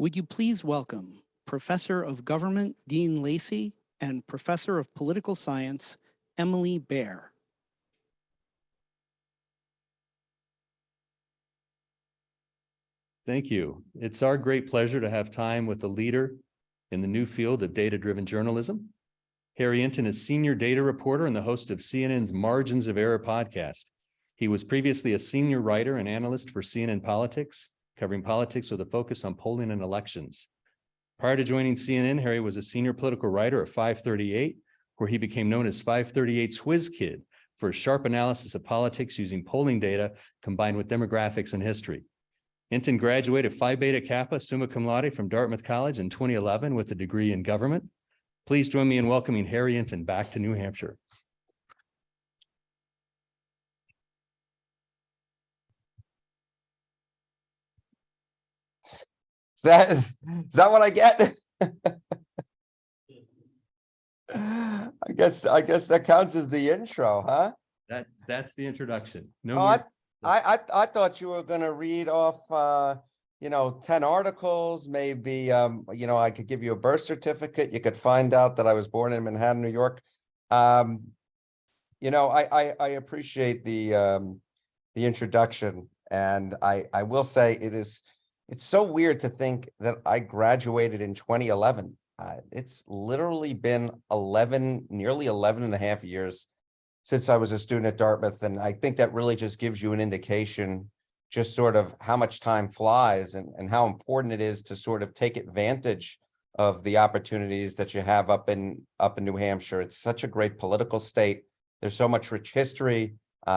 Would you please welcome Professor of Government Dean Lacy and Professor of Political Science Emily Baer. Thank you. It's our great pleasure to have time with a leader in the new field of data-driven journalism. Harry Enten is senior data reporter and the host of CNN's Margins of Error podcast. He was previously a senior writer and analyst for CNN Politics, covering politics with a focus on polling and elections. Prior to joining CNN, Harry was a senior political writer at 538, where he became known as 538's Whiz Kid for his sharp analysis of politics using polling data combined with demographics and history. Enten graduated Phi Beta Kappa summa cum laude from Dartmouth College in 2011 with a degree in government. Please join me in welcoming Harry Enten back to New Hampshire. Is that what I get? I guess that counts as the intro, huh? That's the introduction. I thought you were going to read off 10 articles, maybe I could give you a birth certificate. You could find out that I was born in Manhattan, New York. I appreciate the introduction, and I will say it's so weird to think that I graduated in 2011. It's literally been nearly 11 and a half years since I was a student at Dartmouth. And I think that really just gives you an indication just sort of how much time flies and how important it is to sort of take advantage of the opportunities that you have up in New Hampshire. It's such a great political state. There's so much rich history.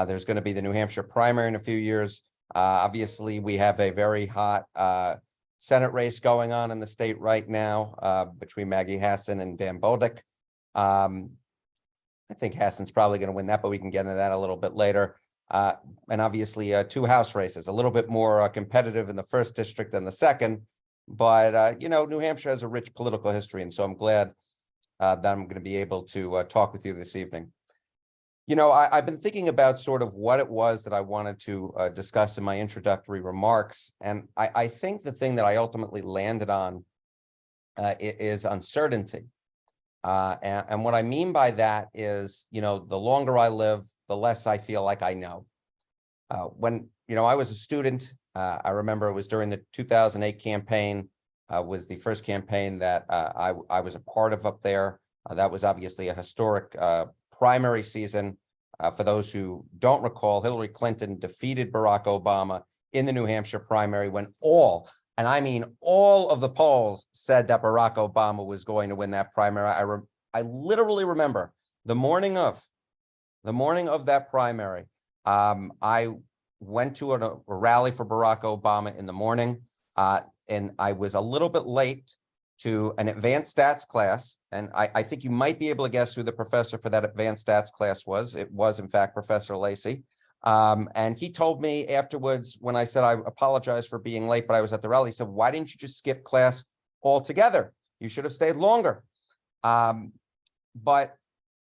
There's going to be the New Hampshire primary in a few years. Obviously, we have a very hot Senate race going on in the state right now between Maggie Hassan and Dan Bodek. I think Hassan's probably going to win that, but we can get into that a little bit later. And obviously, 2 House races, a little bit more competitive in the first district than the second. But, New Hampshire has a rich political history. And so I'm glad that I'm going to be able to talk with you this evening. I've been thinking about sort of what it was that I wanted to discuss in my introductory remarks. And I think the thing that I ultimately landed on is uncertainty. And what I mean by that is, the longer I live, the less I feel like I know. When, I was a student, I remember it was during the 2008 campaign, was the first campaign that I was a part of up there. That was obviously a historic primary season. For those who don't recall, Hillary Clinton defeated Barack Obama in the New Hampshire primary when all of the polls said that Barack Obama was going to win that primary. I literally remember the morning of that primary. I went to a rally for Barack Obama in the morning, and I was a little bit late to an advanced stats class. And I think you might be able to guess who the professor for that advanced stats class was. It was, in fact, Professor Lacy. And he told me afterwards, when I said I apologize for being late, but I was at the rally, he said, "Why didn't you just skip class altogether? You should have stayed longer." But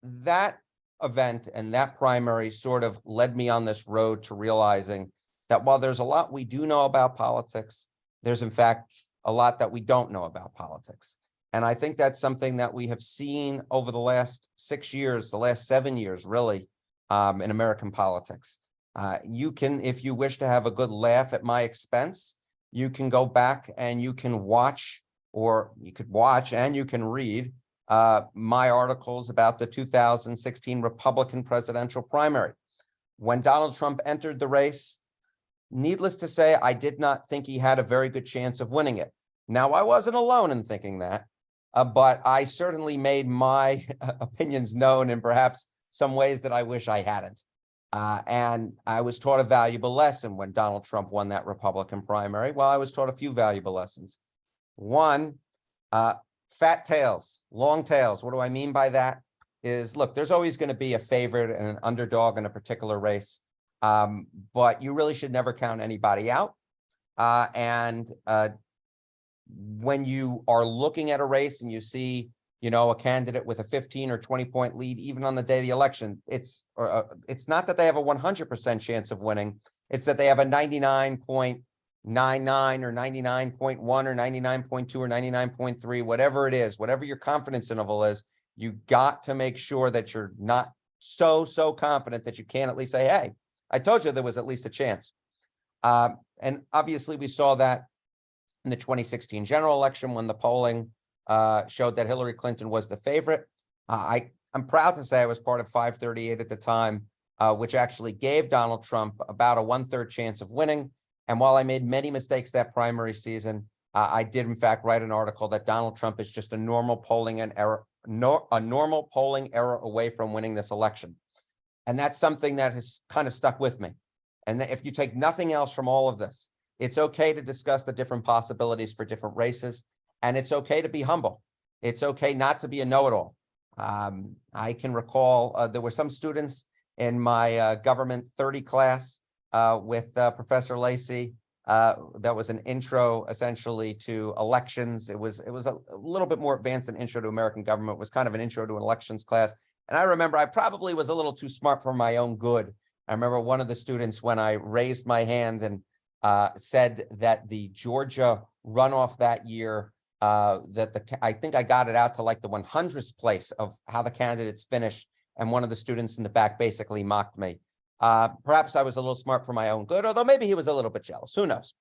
that event and that primary sort of led me on this road to realizing that while there's a lot we do know about politics, there's in fact a lot that we don't know about politics. And I think that's something that we have seen over the last 6 years, the last 7 years, really, in American politics. You can, if you wish to have a good laugh at my expense, you can go back and you can watch, or you could watch and you can read my articles about the 2016 Republican presidential primary. When Donald Trump entered the race, needless to say, I did not think he had a very good chance of winning it. Now, I wasn't alone in thinking that, but I certainly made my opinions known in perhaps some ways that I wish I hadn't. And I was taught a valuable lesson when Donald Trump won that Republican primary. Well, I was taught a few valuable lessons. One, fat tails, long tails. What do I mean by that? Is, look, there's always going to be a favorite and an underdog in a particular race, but you really should never count anybody out. When you are looking at a race and you see, a candidate with a 15 or 20 point lead, even on the day of the election, it's not that they have a 100% chance of winning. It's that they have a 99.9 99 or 99.1 or 99.2 or 99.3, whatever it is, whatever your confidence interval is, you got to make sure that you're not so confident that you can't at least say, hey, I told you there was at least a chance. And obviously we saw that in the 2016 general election when the polling showed that Hillary Clinton was the favorite. I'm proud to say I was part of 538 at the time, which actually gave Donald Trump about a 1/3 chance of winning. And while I made many mistakes that primary season, I did in fact write an article that Donald Trump is just a normal polling error away from winning this election. And that's something that has kind of stuck with me. And if you take nothing else from all of this, it's okay to discuss the different possibilities for different races, and it's okay to be humble. It's okay not to be a know-it-all. I can recall there were some students in my government 30 class with Professor Lacy. That was an intro essentially to elections. It was a little bit more advanced than intro to American government. It was kind of an intro to an elections class. And I remember I probably was a little too smart for my own good. I remember one of the students, when I raised my hand and said that the Georgia runoff that year, I think I got it out to like the 100th place of how the candidates finished. And one of the students in the back basically mocked me. Perhaps I was a little smart for my own good, although maybe he was a little bit jealous. Who knows?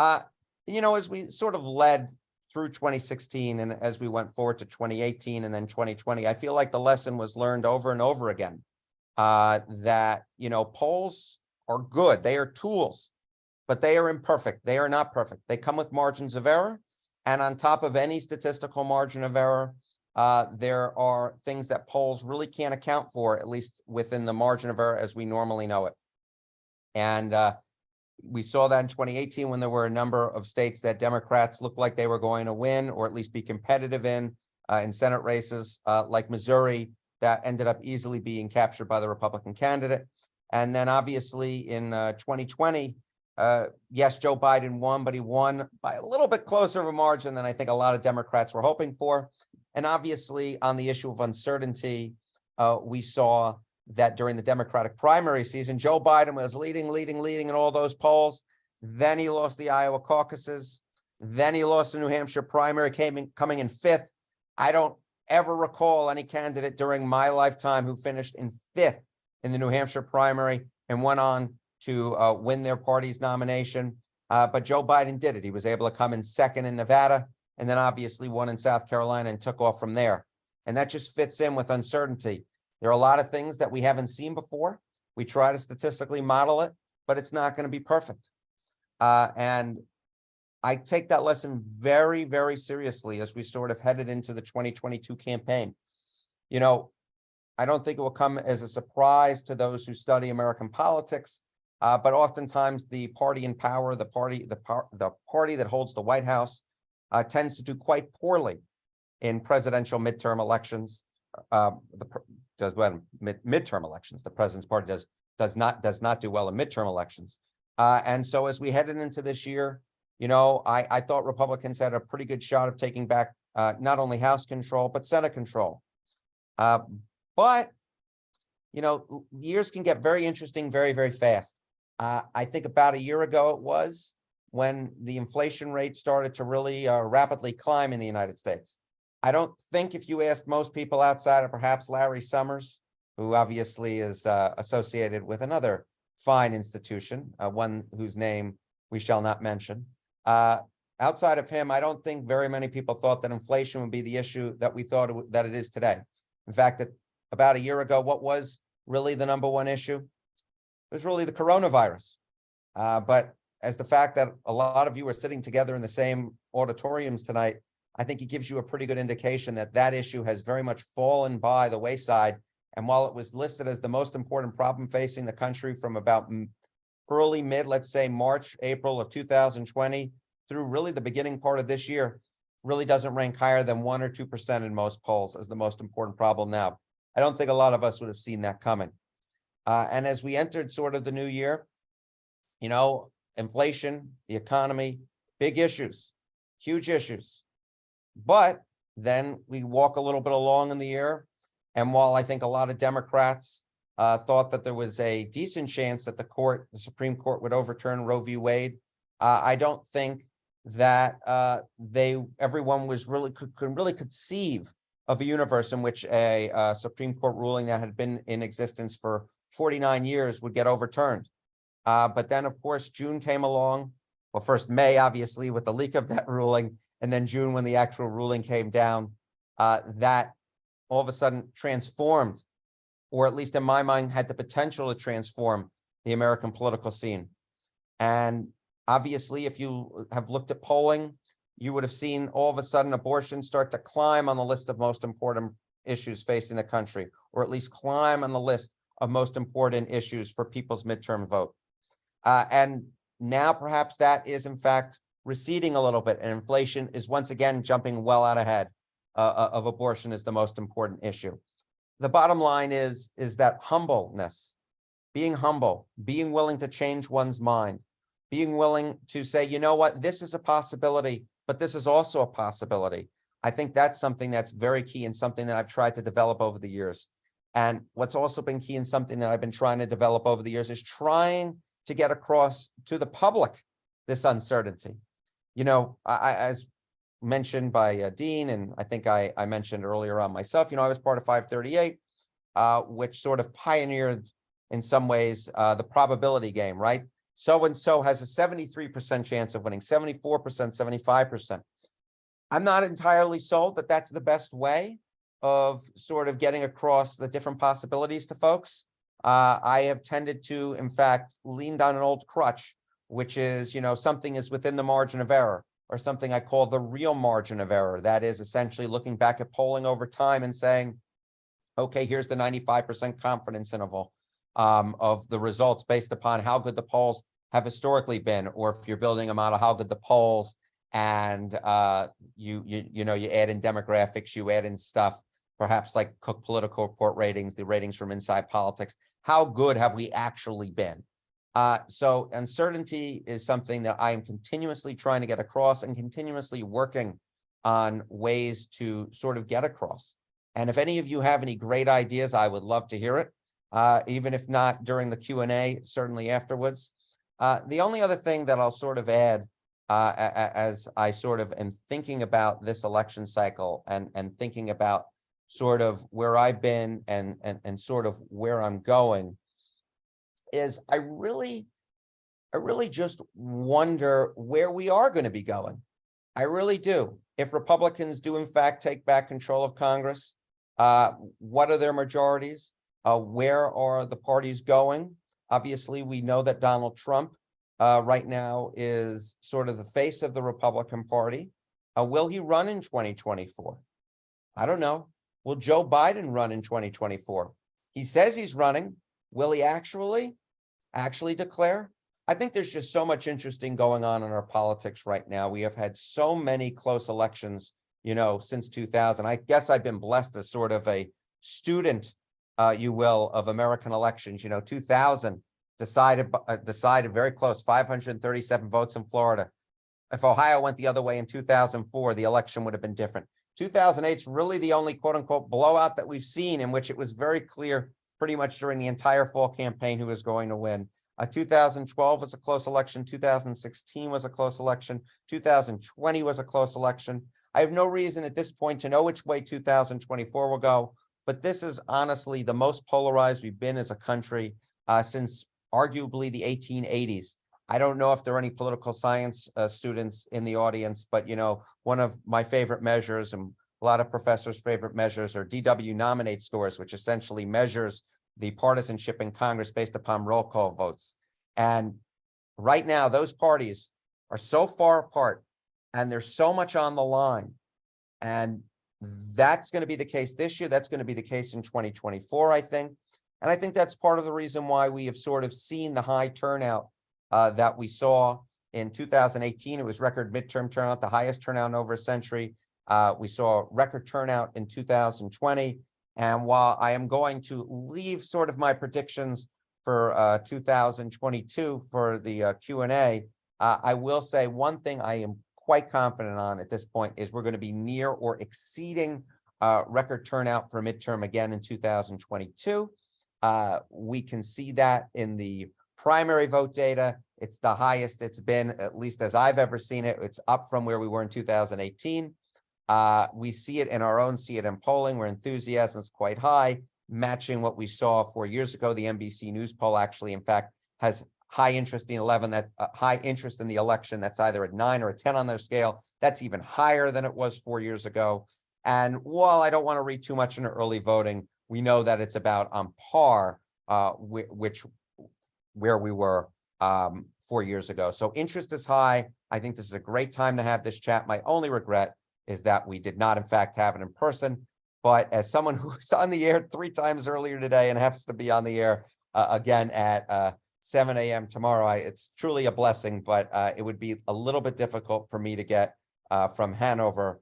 As we sort of led through 2016 and as we went forward to 2018 and then 2020, I feel like the lesson was learned over and over again that, polls are good. They are tools, but they are imperfect. They are not perfect. They come with margins of error. And on top of any statistical margin of error, there are things that polls really can't account for, at least within the margin of error as we normally know it. And we saw that in 2018 when there were a number of states that Democrats looked like they were going to win or at least be competitive in Senate races like Missouri, that ended up easily being captured by the Republican candidate. And then obviously in 2020, yes, Joe Biden won, but he won by a little bit closer of a margin than I think a lot of Democrats were hoping for. And obviously on the issue of uncertainty, we saw that during the Democratic primary season, Joe Biden was leading in all those polls. Then he lost the Iowa caucuses. Then he lost the New Hampshire primary, coming in 5th. I don't ever recall any candidate during my lifetime who finished in 5th in the New Hampshire primary and went on to win their party's nomination. But Joe Biden did it. He was able to come in 2nd in Nevada and then obviously won in South Carolina and took off from there. And that just fits in with uncertainty. There are a lot of things that we haven't seen before. We try to statistically model it, but it's not going to be perfect. And I take that lesson very, very seriously as we sort of headed into the 2022 campaign. I don't think it will come as a surprise to those who study American politics, but oftentimes the party in power, the party that holds the White House, tends to do quite poorly in presidential midterm elections. Midterm elections. The president's party does not do well in midterm elections. And so as we headed into this year, I thought Republicans had a pretty good shot of taking back not only House control, but Senate control. But years can get very interesting very, very fast. I think about a year ago it was when the inflation rate started to really rapidly climb in the United States. I don't think if you asked most people outside of perhaps Larry Summers, who obviously is associated with another fine institution, one whose name we shall not mention. Outside of him, I don't think very many people thought that inflation would be the issue that we thought that it is today. In fact, about a year ago, what was really the number one issue? It was really the coronavirus. But as the fact that a lot of you are sitting together in the same auditoriums tonight, I think it gives you a pretty good indication that that issue has very much fallen by the wayside. And while it was listed as the most important problem facing the country from about let's say March, April of 2020 through really the beginning part of this year, really doesn't rank higher than 1 or 2% in most polls as the most important problem now. I don't think a lot of us would have seen that coming. And as we entered sort of the new year, inflation, the economy, big issues, huge issues. But then we walk a little bit along in the year. And while I think a lot of Democrats thought that there was a decent chance that the Supreme Court would overturn Roe v. Wade, I don't think that everyone was really could really conceive of a universe in which a Supreme Court ruling that had been in existence for 49 years would get overturned. But then, of course, June came along. Well, first May, obviously, with the leak of that ruling, and then June when the actual ruling came down, that all of a sudden transformed, or at least in my mind, had the potential to transform the American political scene. And obviously, if you have looked at polling, you would have seen all of a sudden abortion start to climb on the list of most important issues facing the country, or at least climb on the list of most important issues for people's midterm vote. And now perhaps that is in fact receding a little bit, and inflation is once again jumping well out ahead of abortion as the most important issue. The bottom line is that humbleness, being humble, being willing to change one's mind, being willing to say, you know what, this is a possibility, but this is also a possibility. I think that's something that's very key and something that I've tried to develop over the years. And what's also been key and something that I've been trying to develop over the years is trying to get across to the public this uncertainty. You know, as mentioned by Dean, and I think I mentioned earlier on myself, you know, I was part of 538, which sort of pioneered in some ways the probability game, right? So-and-so has a 73% chance of winning, 74%, 75%. I'm not entirely sold that that's the best way of sort of getting across the different possibilities to folks. I have tended to, in fact, lean down an old crutch, which is, you know, something is within the margin of error, or something I call the real margin of error. That is essentially looking back at polling over time and saying, okay, here's the 95% confidence interval of the results based upon how good the polls have historically been, or if you're building a model, how good the polls, and you add in demographics, you add in stuff, perhaps like Cook Political Report ratings, the ratings from Inside Politics. How good have we actually been? So uncertainty is something that I am continuously trying to get across and continuously working on ways to sort of get across. And if any of you have any great ideas, I would love to hear it, even if not during the Q&A, certainly afterwards. The only other thing that I'll sort of add as I sort of am thinking about this election cycle and thinking about sort of where I've been and sort of where I'm going is I really just wonder where we are going to be going. I really do. If Republicans do in fact take back control of Congress, what are their majorities? Where are the parties going? Obviously, we know that Donald Trump right now is sort of the face of the Republican Party. Will he run in 2024? I don't know. Will Joe Biden run in 2024? He says he's running. Will he actually declare? I think there's just so much interesting going on in our politics right now. We have had so many close elections, you know, since 2000. I guess I've been blessed as sort of a student, you will, of American elections. You know, 2000 decided very close, 537 votes in Florida. If Ohio went the other way in 2004, the election would have been different. 2008 is really the only quote unquote blowout that we've seen in which it was very clear pretty much during the entire fall campaign who was going to win. 2012 was a close election. 2016 was a close election. 2020 was a close election. I have no reason at this point to know which way 2024 will go, but this is honestly the most polarized we've been as a country since arguably the 1880s. I don't know if there are any political science students in the audience, but, you know, one of my favorite measures and a lot of professors' favorite measures are DW nominate scores, which essentially measures the partisanship in Congress based upon roll call votes. And right now, those parties are so far apart and there's so much on the line. And that's going to be the case this year. That's going to be the case in 2024, I think. And I think that's part of the reason why we have sort of seen the high turnout that we saw in 2018. It was record midterm turnout, the highest turnout in over a century. We saw record turnout in 2020. And while I am going to leave sort of my predictions for 2022 for the Q&A, I will say one thing I am quite confident on at this point is we're going to be near or exceeding record turnout for midterm again in 2022. We can see that in the primary vote data. It's the highest it's been, at least as I've ever seen it. It's up from where we were in 2018. We see it in our own CNN polling, where enthusiasm is quite high, matching what we saw 4 years ago. The NBC News poll actually, in fact, has high interest in high interest in the election. That's either at 9 or a 10 on their scale. That's even higher than it was 4 years ago. And while I don't want to read too much into early voting, we know that it's about on par where we were 4 years ago. So interest is high. I think this is a great time to have this chat. My only regret is that we did not, in fact, have it in person. But as someone who was on the air 3 times earlier today and has to be on the air again at 7 a.m. tomorrow, it's truly a blessing, but it would be a little bit difficult for me to get from Hanover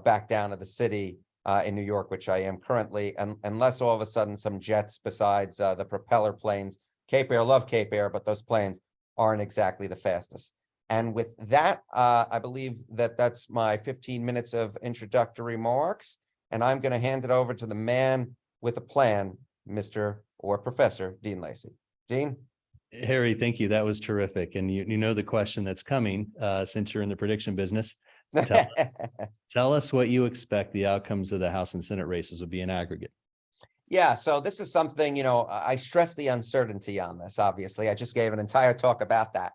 back down to the city in New York, which I am currently, unless all of a sudden some jets besides the propeller planes. Cape Air, love Cape Air, but those planes aren't exactly the fastest. And with that, I believe that that's my 15 minutes of introductory remarks, and I'm going to hand it over to the man with a plan, Mr. or Professor Dean Lacy. Dean? Harry, thank you. That was terrific. And you know the question that's coming since you're in the prediction business. Tell us what you expect the outcomes of the House and Senate races will be in aggregate. Yeah, so this is something, you know, I stress the uncertainty on this, obviously. I just gave an entire talk about that.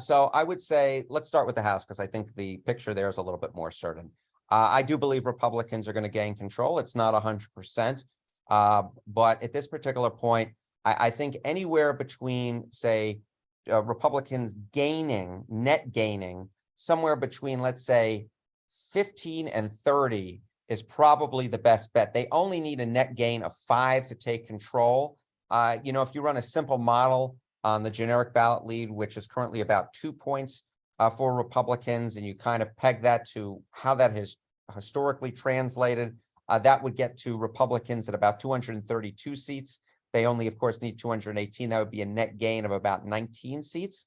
So I would say, let's start with the House, because I think the picture there is a little bit more certain. I do believe Republicans are going to gain control. It's not 100%. But at this particular point, I think anywhere between, say, Republicans gaining, net gaining, somewhere between, let's say, 15 and 30 is probably the best bet. They only need a net gain of 5 to take control. You know, if you run a simple model on the generic ballot lead, which is currently about 2 points for Republicans, and you kind of peg that to how that has historically translated, that would get to Republicans at about 232 seats. They only, of course, need 218. That would be a net gain of about 19 seats.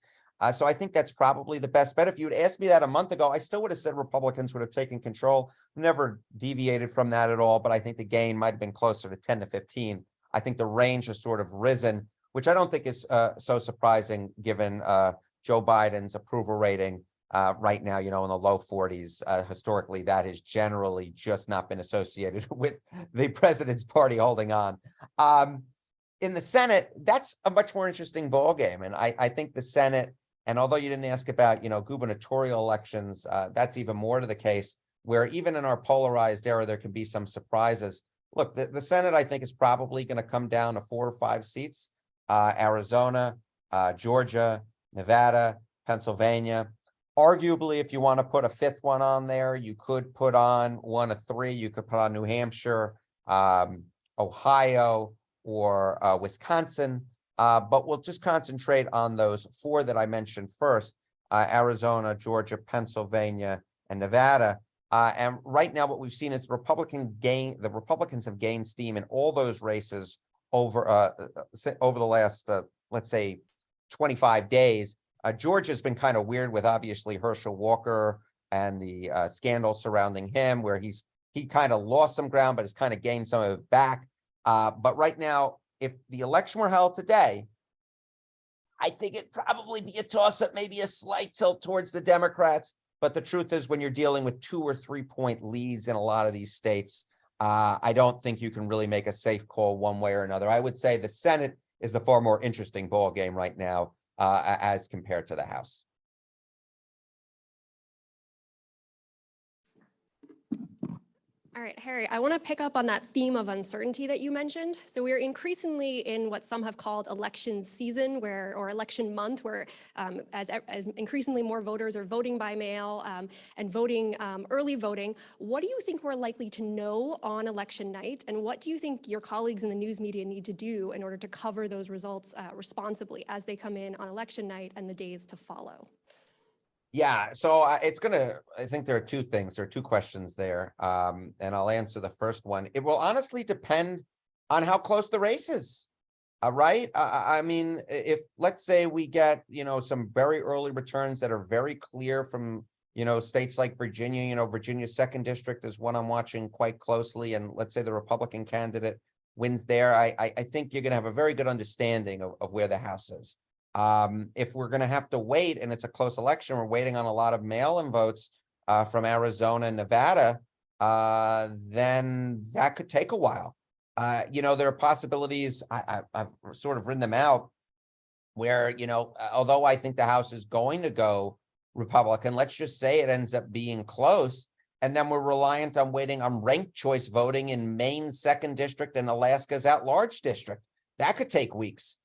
So I think that's probably the best bet. If you had asked me that a month ago, I still would have said Republicans would have taken control. Never deviated from that at all, but I think the gain might have been closer to 10 to 15. I think the range has sort of risen, which I don't think is so surprising given Joe Biden's approval rating right now, you know, in the low 40s. Historically, that has generally just not been associated with the president's party holding on. In the Senate, that's a much more interesting ballgame. And I think the Senate, and although you didn't ask about, you know, gubernatorial elections, that's even more to the case, where even in our polarized era, there can be some surprises. Look, the Senate, I think, is probably going to come down to 4 or 5 seats. Arizona, Georgia, Nevada, Pennsylvania. Arguably, if you want to put a 5th one on there, you could put on 1 of 3. You could put on New Hampshire, Ohio, or Wisconsin. But we'll just concentrate on those 4 that I mentioned first, Arizona, Georgia, Pennsylvania, and Nevada. And right now what we've seen is the Republicans have gained steam in all those races over the last, let's say, 25 days. Georgia's been kind of weird with obviously Herschel Walker and the scandal surrounding him, where he kind of lost some ground, but has kind of gained some of it back. But right now, if the election were held today, I think it'd probably be a toss-up, maybe a slight tilt towards the Democrats. But the truth is, when you're dealing with 2 or 3 point leads in a lot of these states, I don't think you can really make a safe call one way or another. I would say the Senate is the far more interesting ball game right now as compared to the House. All right, Harry, I want to pick up on that theme of uncertainty that you mentioned. So we're increasingly in what some have called election season, or election month, where as increasingly more voters are voting by mail and voting early voting. What do you think we're likely to know on election night, and what do you think your colleagues in the news media need to do in order to cover those results responsibly as they come in on election night and the days to follow? Yeah, so I think there are 2 things. There are 2 questions there, and I'll answer the first one. It will honestly depend on how close the race is, right? I mean, if, let's say, we get, you know, some very early returns that are very clear from, you know, states like Virginia. You know, Virginia's 2nd district is one I'm watching quite closely, and let's say the Republican candidate wins there, I think you're going to have a very good understanding of where the House is. If we're going to have to wait and it's a close election, we're waiting on a lot of mail-in votes from Arizona and Nevada, then that could take a while. There are possibilities, I've sort of written them out, where, although I think the House is going to go Republican, let's just say it ends up being close, and then we're reliant on waiting on ranked choice voting in Maine's 2nd district and Alaska's at-large district. That could take weeks.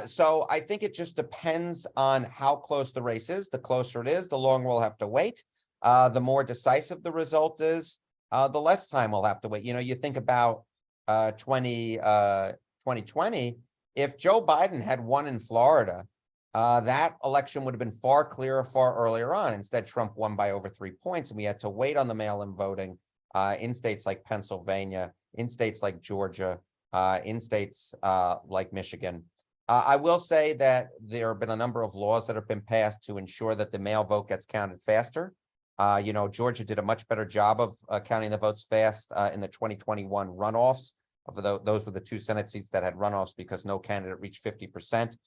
So I think it just depends on how close the race is. The closer it is, the longer we'll have to wait. The more decisive the result is, the less time we'll have to wait. You think about 2020, if Joe Biden had won in Florida, that election would have been far clearer, far earlier on. Instead, Trump won by over 3 points, and we had to wait on the mail-in voting in states like Pennsylvania, in states like Georgia, in states like Michigan. I will say that there have been a number of laws that have been passed to ensure that the mail vote gets counted faster. Georgia did a much better job of counting the votes fast in the 2021 runoffs. Those were the 2 Senate seats that had runoffs because no candidate reached 50%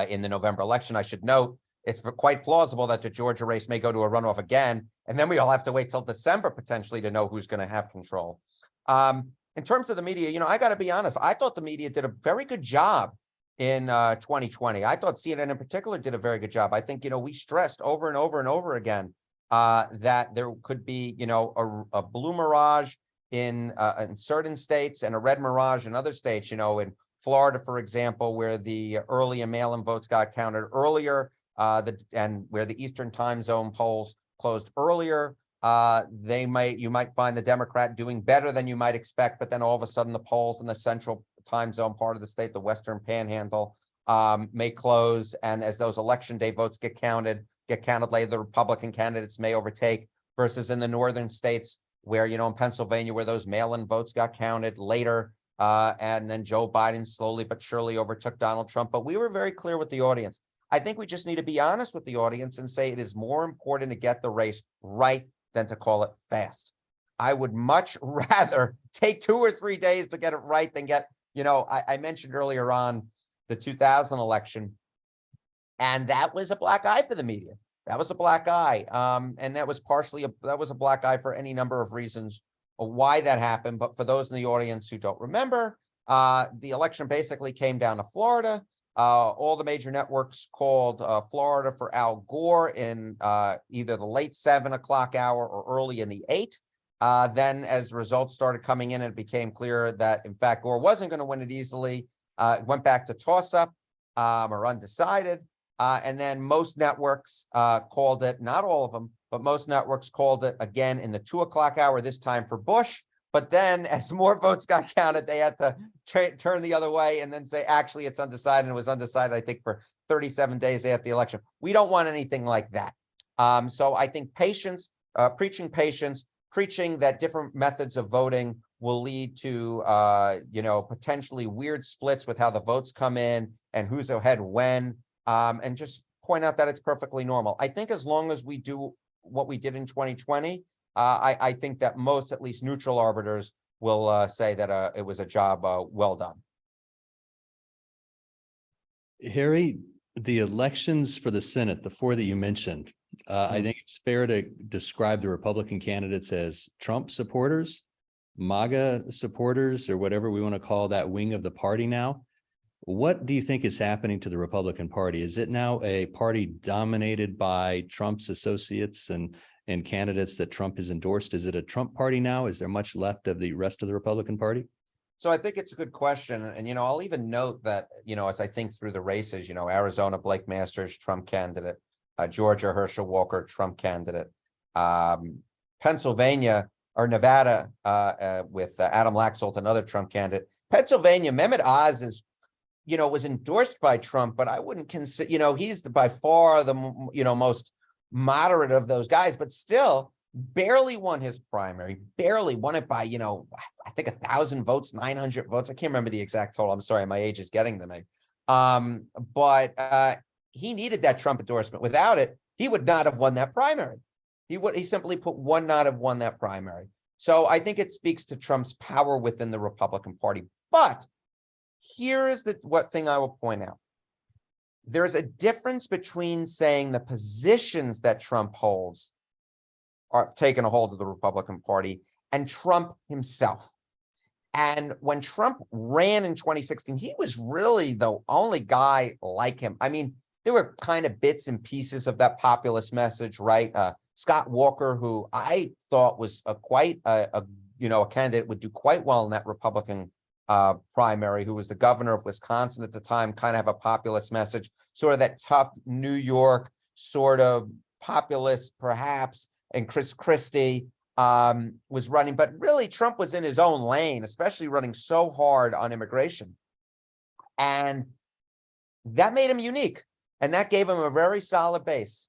in the November election. I should note, it's quite plausible that the Georgia race may go to a runoff again, and then we all have to wait till December potentially to know who's going to have control. In terms of the media, I got to be honest, I thought the media did a very good job in 2020. I thought CNN in particular did a very good job. I think, we stressed over and over and over again that there could be, a blue mirage in certain states and a red mirage in other states, in Florida, for example, where the early and mail-in votes got counted earlier, and where the Eastern time zone polls closed earlier. You might find the Democrat doing better than you might expect, but then all of a sudden the polls in the central time zone part of the state, the Western Panhandle, may close. And as those election day votes get counted later, the Republican candidates may overtake, versus in the northern states where, in Pennsylvania, where those mail-in votes got counted later, and then Joe Biden slowly but surely overtook Donald Trump. But we were very clear with the audience. I think we just need to be honest with the audience and say it is more important to get the race right than to call it fast. I would much rather take 2 or 3 days to get it right than get, I mentioned earlier on the 2000 election, and that was a black eye for the media. That was a black eye. And that was a black eye for any number of reasons why that happened. But for those in the audience who don't remember, the election basically came down to Florida. All the major networks called Florida for Al Gore in either the late 7 o'clock hour or early in the 8. Then as results started coming in, it became clear that, in fact, Gore wasn't going to win it easily. It went back to toss-up or undecided. And then most networks called it, not all of them, but most networks called it again in the 2 o'clock hour, this time for Bush. But then as more votes got counted, they had to turn the other way and then say, actually, it's undecided. And it was undecided, I think, for 37 days after the election. We don't want anything like that. So I think patience, preaching that different methods of voting will lead to, potentially weird splits with how the votes come in and who's ahead when, and just point out that it's perfectly normal. I think as long as we do what we did in 2020, I think that most, at least neutral arbiters, will say that it was a job well done. Harry, the elections for the Senate, the 4 that you mentioned, I think it's fair to describe the Republican candidates as Trump supporters, MAGA supporters, or whatever we want to call that wing of the party now. What do you think is happening to the Republican Party? Is it now a party dominated by Trump's associates and candidates that Trump has endorsed? Is it a Trump party now? Is there much left of the rest of the Republican Party? So I think it's a good question. And, I'll even note that, as I think through the races, Arizona, Blake Masters, Trump candidate, Georgia, Herschel Walker, Trump candidate, Pennsylvania or Nevada with Adam Laxalt, another Trump candidate. Pennsylvania, Mehmet Oz is, was endorsed by Trump, but I wouldn't consider, he's by far the, most moderate of those guys, but still barely won his primary, barely won it by, I think 1,000 votes, 900 votes. I can't remember the exact total. I'm sorry, my age is getting to me. But he needed that Trump endorsement. Without it, he would not have won that primary. He simply would not have won that primary. So I think it speaks to Trump's power within the Republican Party. But here is what thing I will point out. there's a difference between saying the positions that Trump holds are taking a hold of the Republican Party and Trump himself. And when Trump ran in 2016, he was really the only guy like him. I mean, there were kind of bits and pieces of that populist message, right? Scott Walker, who I thought was a candidate would do quite well in that Republican primary, who was the governor of Wisconsin at the time, kind of have a populist message, sort of that tough New York sort of populist, perhaps. And Chris Christie was running, but really Trump was in his own lane, especially running so hard on immigration. And that made him unique. And that gave him a very solid base.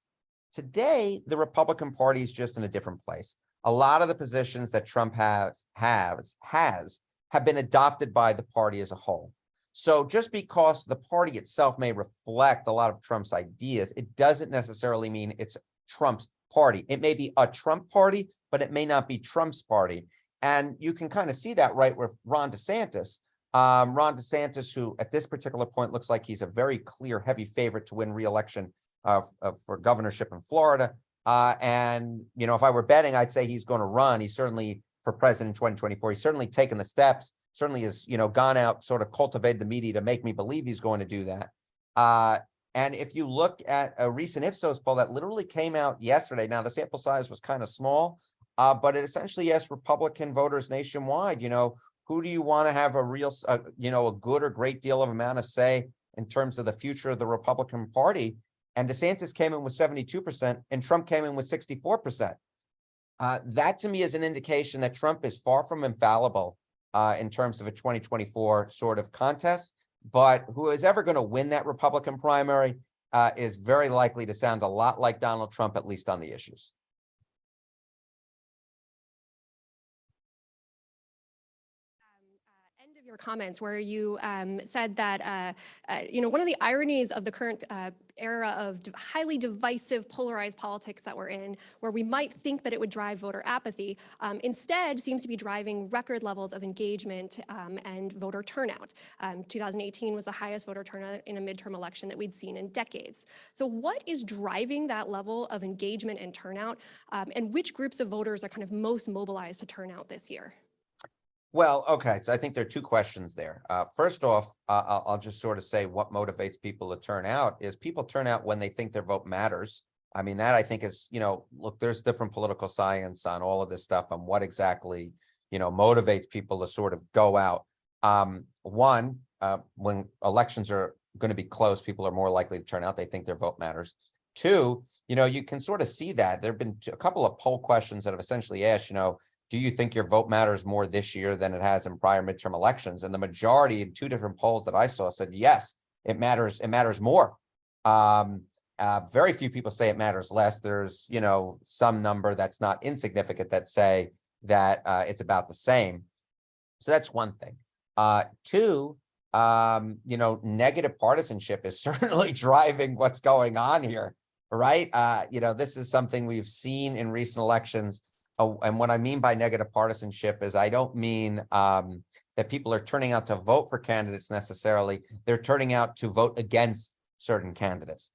Today, the Republican Party is just in a different place. A lot of the positions that Trump have been adopted by the party as a whole. So just because the party itself may reflect a lot of Trump's ideas, it doesn't necessarily mean it's Trump's party. It may be a Trump party, but it may not be Trump's party. And you can kind of see that right with Ron DeSantis. Ron DeSantis, who at this particular point looks like he's a very clear, heavy favorite to win re-election for governorship in Florida. And, you know, if I were betting, I'd say he's going to run. He's certainly for president in 2024. He's certainly taken the steps, certainly has, you know, gone out, sort of cultivated the media to make me believe he's going to do that. And if you look at a recent Ipsos poll that literally came out yesterday, now the sample size was kind of small, but it essentially asked Republican voters nationwide, you know, who do you want to have a real, you know, a good or great deal of amount of say in terms of the future of the Republican Party? And DeSantis came in with 72% and Trump came in with 64%. That to me is an indication that Trump is far from infallible in terms of a 2024 sort of contest. But who is ever going to win that Republican primary is very likely to sound a lot like Donald Trump, at least on the issues. End of your comments where you said that, you know, one of the ironies of the current era of highly divisive, polarized politics that we're in, where we might think that it would drive voter apathy, instead seems to be driving record levels of engagement and voter turnout. 2018 was the highest voter turnout in a midterm election that we'd seen in decades. So what is driving that level of engagement and turnout, and which groups of voters are kind of most mobilized to turn out this year? Well, okay, so I think there are two questions there. First off, I'll just sort of say what motivates people to turn out is people turn out when they think their vote matters. I mean, that I think is, you know, look, there's different political science on all of this stuff on what exactly, you know, motivates people to sort of go out. One, when elections are going to be close, people are more likely to turn out. They think their vote matters. Two, you know, you can sort of see that there have been a couple of poll questions that have essentially asked, you know, do you think your vote matters more this year than it has in prior midterm elections? And the majority in two different polls that I saw said, yes, it matters. It matters more. Very few people say it matters less. There's, you know, some number that's not insignificant that say that it's about the same. So that's one thing. Two, you know, negative partisanship is certainly driving what's going on here, right? You know, this is something we've seen in recent elections. And what I mean by negative partisanship is I don't mean that people are turning out to vote for candidates necessarily. They're turning out to vote against certain candidates.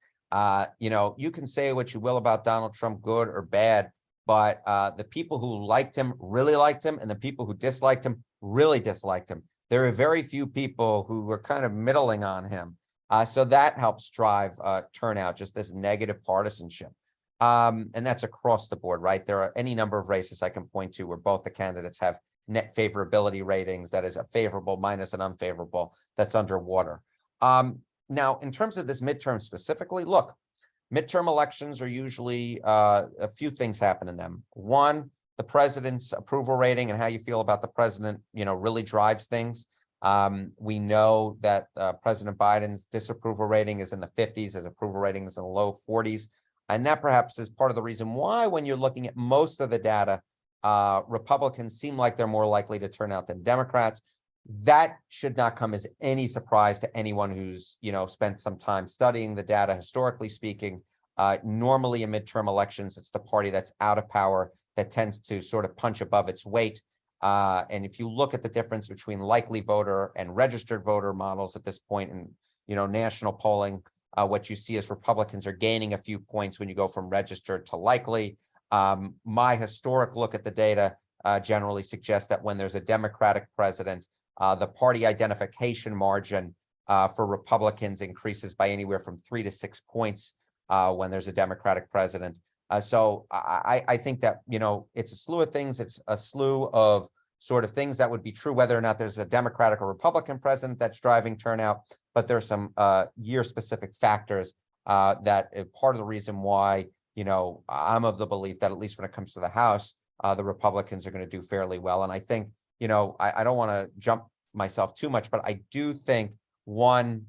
You know, you can say what you will about Donald Trump, good or bad, but the people who liked him really liked him, and the people who disliked him really disliked him. There are very few people who were kind of middling on him. So that helps drive turnout, just this negative partisanship. And that's across the board, right? There are any number of races I can point to where both the candidates have net favorability ratings, that is a favorable minus an unfavorable, that's underwater. Now, in terms of this midterm specifically, look, midterm elections are usually a few things happen in them. One, the president's approval rating and how you feel about the president, you know, really drives things. We know that President Biden's disapproval rating is in the 50s, his approval rating is in the low 40s. And that perhaps is part of the reason why, when you're looking at most of the data, Republicans seem like they're more likely to turn out than Democrats. That should not come as any surprise to anyone who's, you know, spent some time studying the data, historically speaking. Normally in midterm elections, it's the party that's out of power that tends to sort of punch above its weight. And if you look at the difference between likely voter and registered voter models at this point in, you know, national polling, what you see is Republicans are gaining a few points when you go from registered to likely. My historic look at the data generally suggests that when there's a Democratic president, the party identification margin for Republicans increases by anywhere from 3 to 6 points when there's a Democratic president. So I think that, it's a slew of things. It's a slew of sort of things that would be true whether or not there's a Democratic or Republican president that's driving turnout. But there's some year-specific factors that are part of the reason why, I'm of the belief that at least when it comes to the House, the Republicans are going to do fairly well. And I think, I don't want to jump myself too much, but I do think one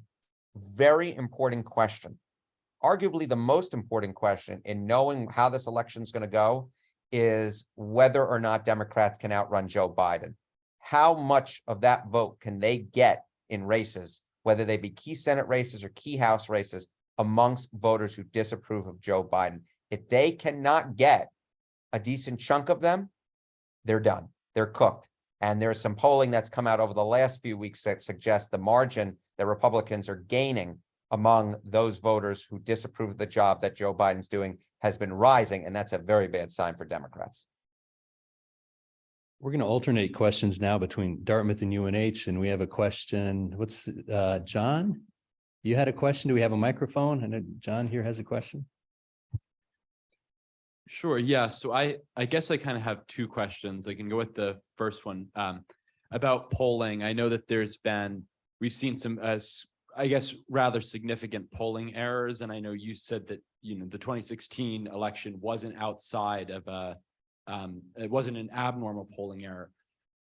very important question, arguably the most important question in knowing how this election is going to go, is whether or not Democrats can outrun Joe Biden. How much of that vote can they get in races, whether they be key Senate races or key House races, amongst voters who disapprove of Joe Biden? If they cannot get a decent chunk of them, they're done. They're cooked. And there's some polling that's come out over the last few weeks that suggests the margin that Republicans are gaining among those voters who disapprove of the job that Joe Biden's doing has been rising. And that's a very bad sign for Democrats. We're going to alternate questions now between Dartmouth and UNH. And we have a question. John? You had a question. Do we have a microphone? I know John here has a question. Sure. Yeah. So I guess I kind of have two questions. I can go with the first one about polling. I know that we've seen some, I guess, rather significant polling errors. And I know you said that, the 2016 election wasn't outside of it wasn't an abnormal polling error.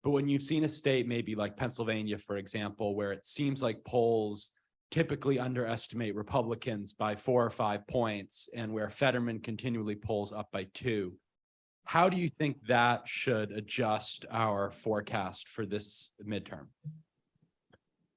But when you've seen a state, maybe like Pennsylvania, for example, where it seems like polls typically underestimate Republicans by 4 or 5 points, and where Fetterman continually polls up by 2. How do you think that should adjust our forecast for this midterm?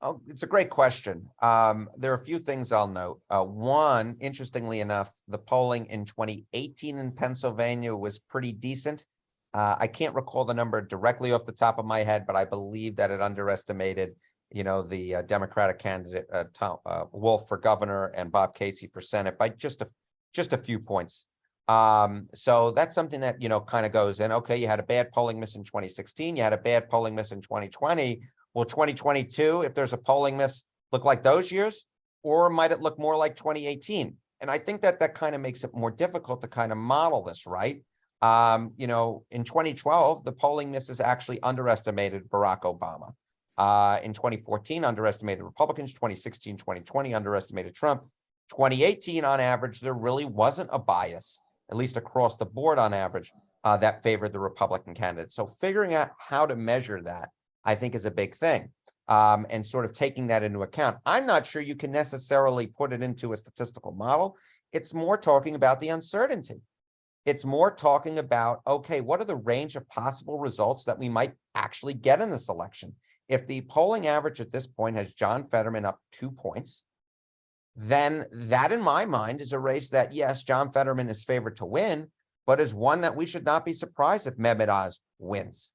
Oh, it's a great question. There are a few things I'll note. One, interestingly enough, the polling in 2018 in Pennsylvania was pretty decent. I can't recall the number directly off the top of my head, but I believe that it underestimated the Democratic candidate, Tom Wolf for governor and Bob Casey for Senate by just a few points. So that's something that, kind of goes in. Okay, you had a bad polling miss in 2016. You had a bad polling miss in 2020. Will 2022, if there's a polling miss, look like those years? Or might it look more like 2018? And I think that kind of makes it more difficult to kind of model this, right? In 2012, the polling misses actually underestimated Barack Obama. In 2014, underestimated Republicans. 2016, 2020, underestimated Trump. 2018, on average, there really wasn't a bias, at least across the board on average, that favored the Republican candidate. So figuring out how to measure that, I think, is a big thing, and sort of taking that into account. I'm not sure you can necessarily put it into a statistical model. It's more talking about the uncertainty. It's more talking about, okay, what are the range of possible results that we might actually get in this election? If the polling average at this point has John Fetterman up 2 points, then that, in my mind, is a race that, yes, John Fetterman is favored to win, but is one that we should not be surprised if Mehmet Oz wins.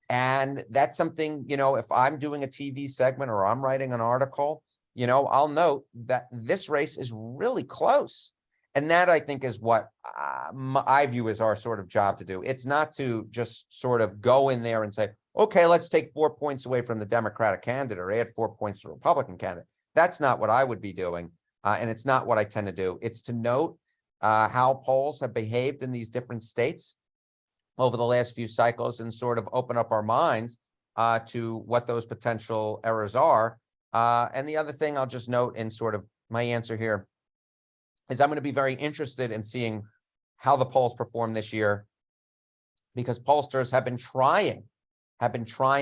And that's something, if I'm doing a TV segment or I'm writing an article, I'll note that this race is really close. And that, I think, is what I view as our sort of job to do. It's not to just sort of go in there and say, okay, let's take 4 points away from the Democratic candidate or add 4 points to the Republican candidate. That's not what I would be doing. And it's not what I tend to do. It's to note how polls have behaved in these different states over the last few cycles and sort of open up our minds to what those potential errors are. And the other thing I'll just note in sort of my answer here is I'm going to be very interested in seeing how the polls perform this year, because pollsters have been trying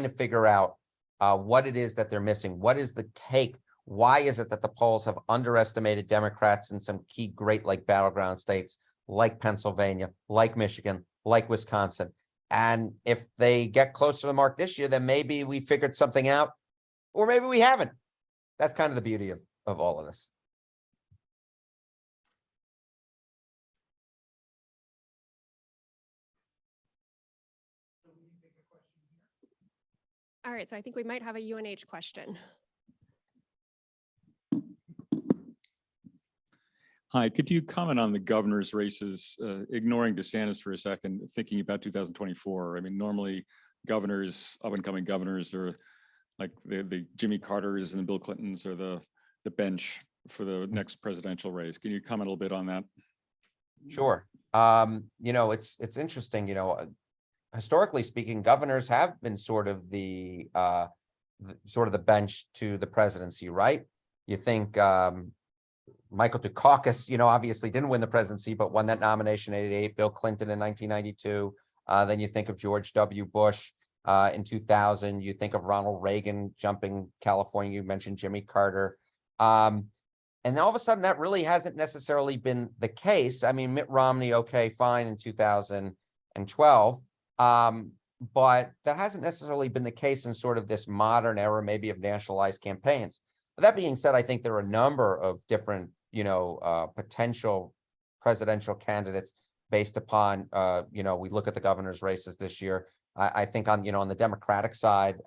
to figure out what it is that they're missing. What is the cake? Why is it that the polls have underestimated Democrats in some key great battleground states like Pennsylvania, like Michigan, like Wisconsin? And if they get closer to the mark this year, then maybe we figured something out, or maybe we haven't. That's kind of the beauty of all of this. All right, so I think we might have a UNH question. Hi, could you comment on the governor's races, ignoring DeSantis for a second, thinking about 2024? I mean, normally governors, up-and-coming governors are like the Jimmy Carters and the Bill Clintons or the bench for the next presidential race. Can you comment a little bit on that? Sure. It's interesting, historically speaking, governors have been sort of the bench to the presidency, right? You think Michael Dukakis, obviously didn't win the presidency, but won that nomination in '88, Bill Clinton in 1992. Then you think of George W. Bush in 2000. You think of Ronald Reagan jumping California. You mentioned Jimmy Carter. And all of a sudden, that really hasn't necessarily been the case. I mean, Mitt Romney, okay, fine in 2012. But that hasn't necessarily been the case in sort of this modern era, maybe of nationalized campaigns. But that being said, I think there are a number of different, potential presidential candidates based upon, we look at the governor's races this year. I think on the Democratic side,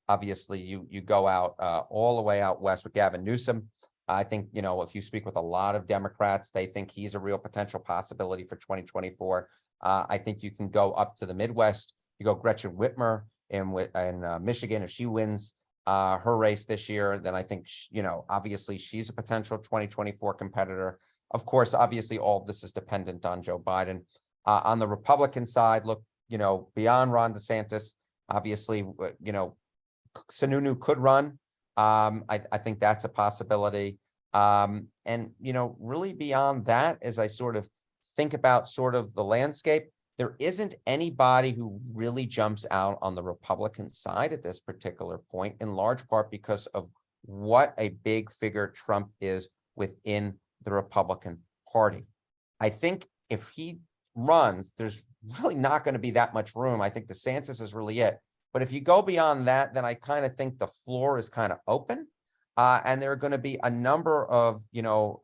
obviously you go out all the way out west with Gavin Newsom. I think, if you speak with a lot of Democrats, they think he's a real potential possibility for 2024. I think you can go up to the Midwest. You go Gretchen Whitmer in Michigan. If she wins her race this year, then I think, obviously she's a potential 2024 competitor. Of course, obviously, all of this is dependent on Joe Biden. On the Republican side, look, beyond Ron DeSantis, obviously, Sununu could run. I think that's a possibility. And, really beyond that, as I sort of think about sort of the landscape, there isn't anybody who really jumps out on the Republican side at this particular point, in large part because of what a big figure Trump is within the Republican Party. I think if he runs, there's really not going to be that much room. I think DeSantis is really it. But if you go beyond that, then I kind of think the floor is kind of open. And there are going to be a number of,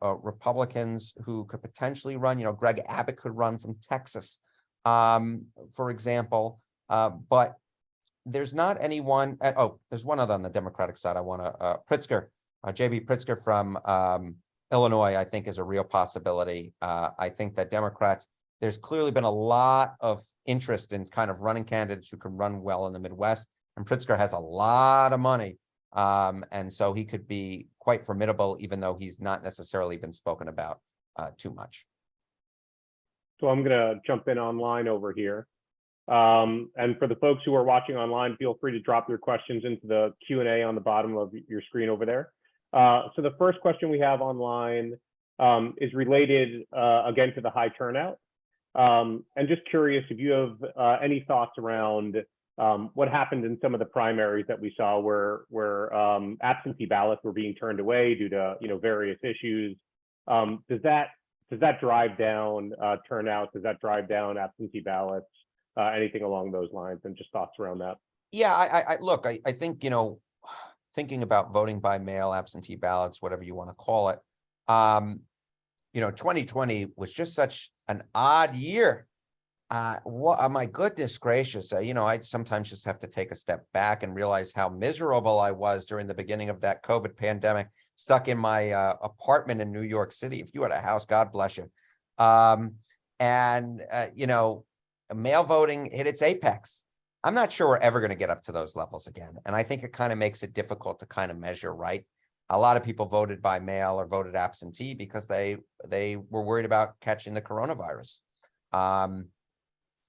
Republicans who could potentially run. Greg Abbott could run from Texas, for example. But there's not anyone. There's one other on the Democratic side. I want to Pritzker, J.B. Pritzker from Illinois, I think is a real possibility. I think that Democrats, there's clearly been a lot of interest in kind of running candidates who can run well in the Midwest. And Pritzker has a lot of money. And so he could be quite formidable, even though he's not necessarily been spoken about too much. So I'm going to jump in online over here. And for the folks who are watching online, feel free to drop your questions into the Q&A on the bottom of your screen over there. So the first question we have online is related, again, to the high turnout. And just curious if you have any thoughts around what happened in some of the primaries that we saw where absentee ballots were being turned away due to various issues. Does that drive down turnout? Does that drive down absentee ballots? Anything along those lines, and just thoughts around that? Yeah, I think, thinking about voting by mail, absentee ballots, whatever you want to call it, 2020 was just such an odd year. My goodness gracious, I sometimes just have to take a step back and realize how miserable I was during the beginning of that COVID pandemic, stuck in my apartment in New York City. If you had a house, God bless you. Mail voting hit its apex. I'm not sure we're ever going to get up to those levels again. And I think it kind of makes it difficult to kind of measure, right? A lot of people voted by mail or voted absentee because they were worried about catching the coronavirus.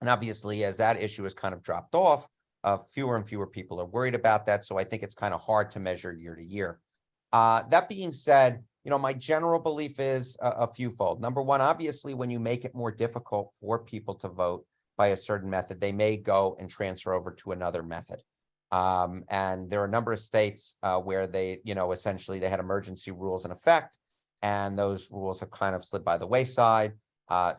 And obviously, as that issue has kind of dropped off, fewer and fewer people are worried about that. So I think it's kind of hard to measure year to year. That being said, my general belief is a fewfold. Number one, obviously, when you make it more difficult for people to vote by a certain method, they may go and transfer over to another method. And there are a number of states where they, essentially they had emergency rules in effect, and those rules have kind of slid by the wayside.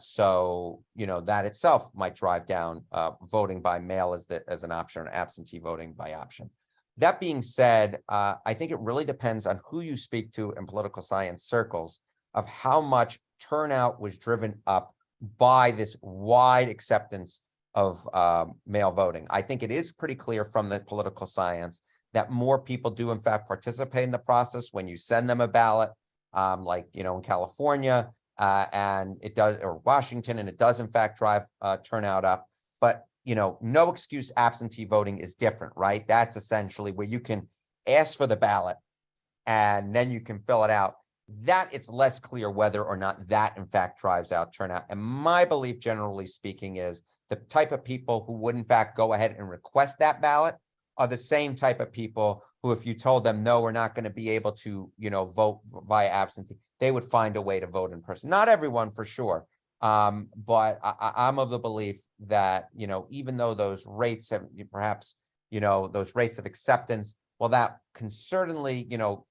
So, that itself might drive down voting by mail as an option, or absentee voting by option. That being said, I think it really depends on who you speak to in political science circles of how much turnout was driven up by this wide acceptance of mail voting. I think it is pretty clear from the political science that more people do in fact participate in the process when you send them a ballot. like, in California, and it does, or Washington, and it does in fact drive turnout up. But, no excuse absentee voting is different, right? That's essentially where you can ask for the ballot and then you can fill it out. That it's less clear whether or not that in fact drives out turnout. And my belief, generally speaking, is the type of people who would in fact go ahead and request that ballot are the same type of people who, if you told them, no, we're not going to be able to, vote via absentee, they would find a way to vote in person. Not everyone, for sure. But I'm of the belief that, even though those rates have perhaps, those rates of acceptance, well, that can certainly,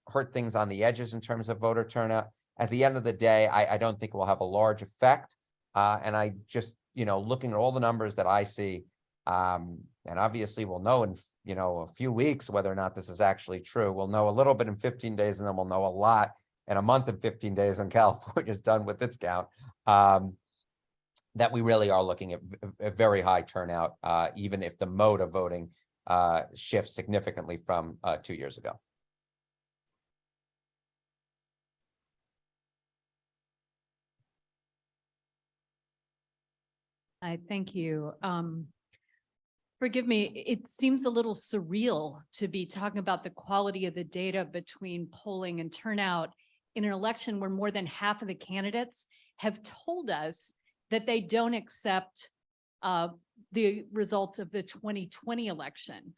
hurt things on the edges in terms of voter turnout. At the end of the day, I don't think it will have a large effect. And I just, looking at all the numbers that I see, and obviously we'll know in, a few weeks whether or not this is actually true. We'll know a little bit in 15 days, and then we'll know a lot in a month and 15 days when California's done with its count. That we really are looking at a very high turnout, even if the mode of voting shifts significantly from 2 years ago. Thank you. Forgive me, it seems a little surreal to be talking about the quality of the data between polling and turnout in an election where more than half of the candidates have told us that they don't accept the results of the 2020 election.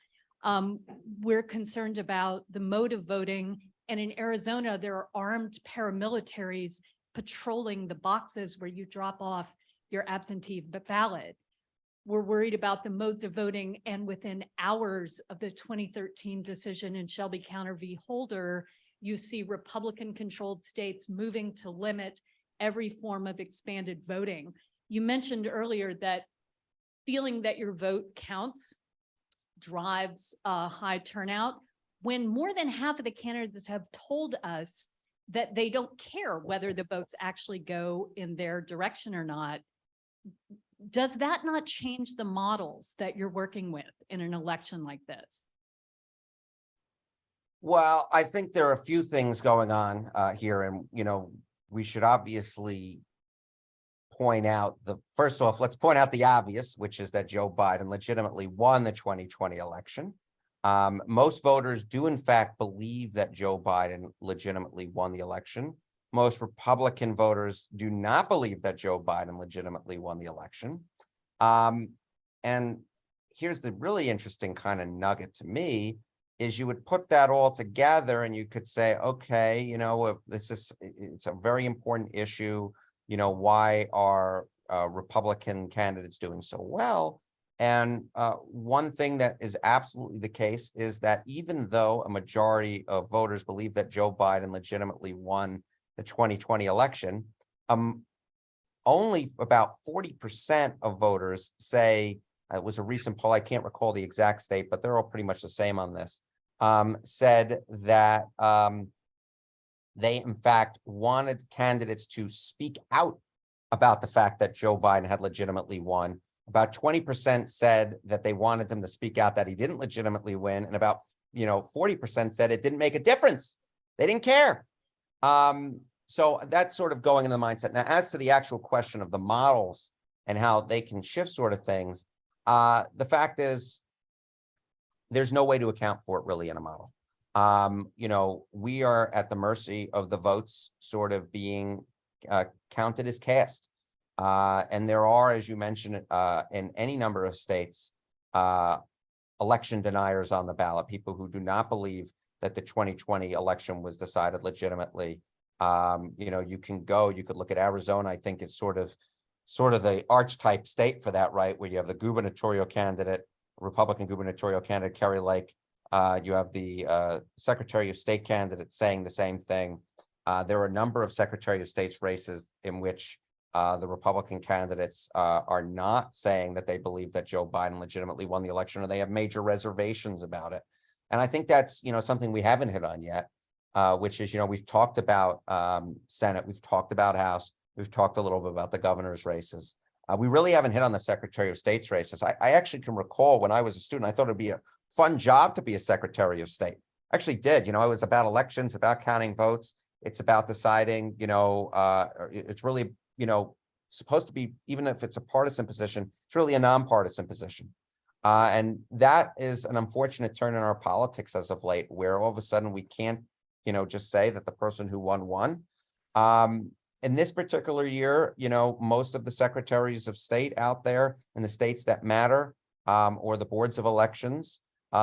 We're concerned about the mode of voting, and in Arizona, there are armed paramilitaries patrolling the boxes where you drop off your absentee ballot. We're worried about the modes of voting, and within hours of the 2013 decision in Shelby County v. Holder, you see Republican-controlled states moving to limit every form of expanded voting. You mentioned earlier that feeling that your vote counts drives a high turnout, when more than half of the candidates have told us that they don't care whether the votes actually go in their direction or not. Does that not change the models that you're working with in an election like this? Well, I think there are a few things going on here, and we should obviously point out first off, let's point out the obvious, which is that Joe Biden legitimately won the 2020 election. Most voters do in fact believe that Joe Biden legitimately won the election. Most Republican voters do not believe that Joe Biden legitimately won the election. And here's the really interesting kind of nugget to me, is you would put that all together and you could say, okay, it's a very important issue. Why are Republican candidates doing so well? And one thing that is absolutely the case is that even though a majority of voters believe that Joe Biden legitimately won the 2020 election, only about 40% of voters say, it was a recent poll, I can't recall the exact state, but they're all pretty much the same on this, said that they in fact wanted candidates to speak out about the fact that Joe Biden had legitimately won. About 20% said that they wanted him to speak out that he didn't legitimately win, and about 40% said it didn't make a difference. They didn't care. So that's sort of going in the mindset. Now, as to the actual question of the models and how they can shift sort of things, the fact is there's no way to account for it really in a model. We are at the mercy of the votes sort of being counted as cast. And there are, as you mentioned, in any number of states, election deniers on the ballot, people who do not believe that the 2020 election was decided legitimately. You could look at Arizona, I think is sort of the archetype state for that, right? Where you have the gubernatorial candidate, Republican gubernatorial candidate, Kerry Lake. You have the Secretary of State candidate saying the same thing. There are a number of Secretary of State's races in which the Republican candidates are not saying that they believe that Joe Biden legitimately won the election, or they have major reservations about it. And I think that's, something we haven't hit on yet, which is, we've talked about Senate, we've talked about House, we've talked a little bit about the governor's races. We really haven't hit on the Secretary of State's races. I actually can recall when I was a student, I thought it'd be a fun job to be a Secretary of State. I actually did. It was about elections, about counting votes. It's about deciding, it's really, supposed to be, even if it's a partisan position, it's really a nonpartisan position. And that is an unfortunate turn in our politics as of late, where all of a sudden we can't, just say that the person who won. In this particular year, most of the secretaries of state out there in the states that matter, or the boards of elections,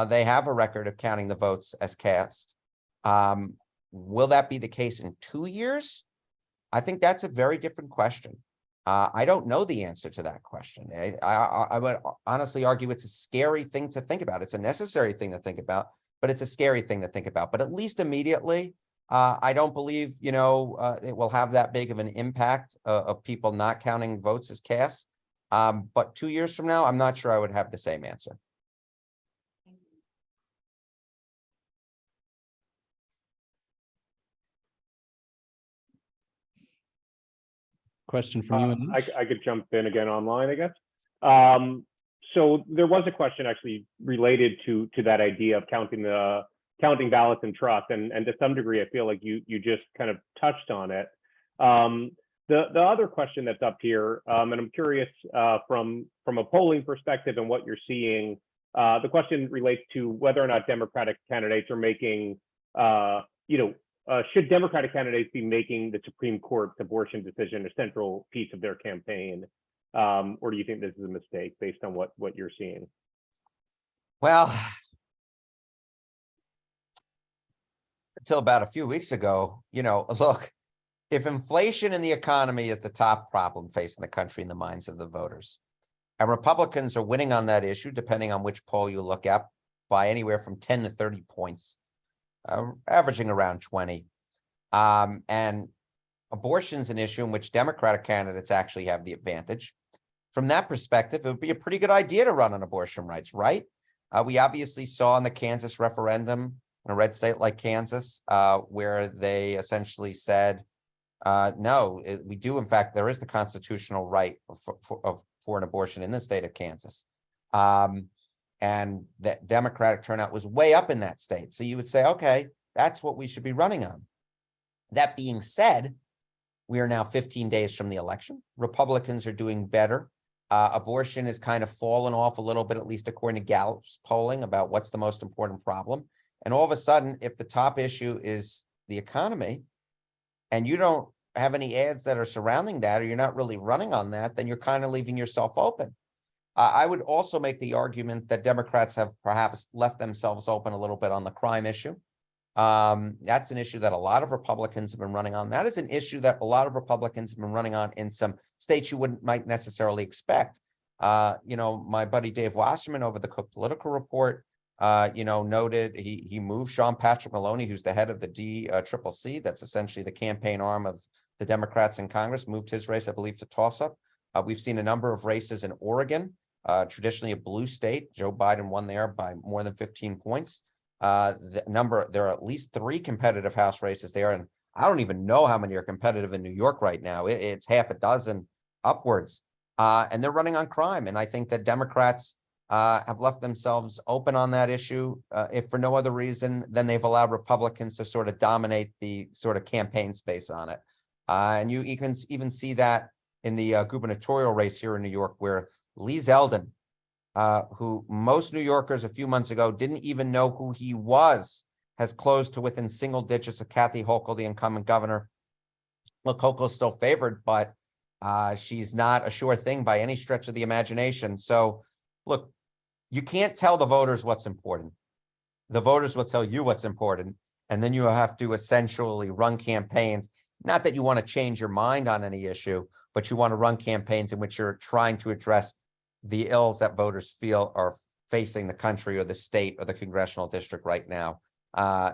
they have a record of counting the votes as cast. Will that be the case in 2 years? I think that's a very different question. I don't know the answer to that question. I would honestly argue it's a scary thing to think about. It's a necessary thing to think about, but it's a scary thing to think about. But at least immediately, I don't believe, it will have that big of an impact of people not counting votes as cast. But 2 years from now, I'm not sure I would have the same answer. Question from you. I could jump in again online, I guess. So there was a question actually related to that idea of counting ballots and trust, and to some degree, I feel like you just kind of touched on it. The other question that's up here, and I'm curious from a polling perspective and what you're seeing. The question relates to whether or not Democratic candidates are making, should Democratic candidates be making the Supreme Court's abortion decision a central piece of their campaign? Or do you think this is a mistake based on what you're seeing? Well, until about a few weeks ago, look, if inflation in the economy is the top problem facing the country in the minds of the voters, and Republicans are winning on that issue, depending on which poll you look at, by anywhere from 10 to 30 points, averaging around 20. And abortion's an issue in which Democratic candidates actually have the advantage. From that perspective, it would be a pretty good idea to run on abortion rights, right? We obviously saw in the Kansas referendum, in a red state like Kansas, where they essentially said, no, we do. In fact, there is the constitutional right for an abortion in the state of Kansas. And that Democratic turnout was way up in that state. So you would say, okay, that's what we should be running on. That being said, we are now 15 days from the election. Republicans are doing better. Abortion has kind of fallen off a little bit, at least according to Gallup's polling, about what's the most important problem. And all of a sudden, if the top issue is the economy, and you don't have any ads that are surrounding that, or you're not really running on that, then you're kind of leaving yourself open. I would also make the argument that Democrats have perhaps left themselves open a little bit on the crime issue. That's an issue that a lot of Republicans have been running on. That is an issue that a lot of Republicans have been running on in some states you might necessarily expect. My buddy Dave Wasserman over the Cook Political Report, noted he moved Sean Patrick Maloney, who's the head of the DCCC, that's essentially the campaign arm of the Democrats in Congress, moved his race, I believe, to toss-up. We've seen a number of races in Oregon, traditionally a blue state. Joe Biden won there by more than 15 points. There are at least 3 competitive House races there, and I don't even know how many are competitive in New York right now. It's half a dozen upwards, and they're running on crime. And I think that Democrats have left themselves open on that issue, if for no other reason than they've allowed Republicans to sort of dominate the sort of campaign space on it. And you can even see that in the gubernatorial race here in New York, where Lee Zeldin, who most New Yorkers a few months ago didn't even know who he was, has closed to within single digits of Kathy Hochul, the incumbent governor. Look, Hochul's still favored, but she's not a sure thing by any stretch of the imagination. So, look, you can't tell the voters what's important. The voters will tell you what's important, and then you have to essentially run campaigns. Not that you want to change your mind on any issue, but you want to run campaigns in which you're trying to address the ills that voters feel are facing the country or the state or the congressional district right now.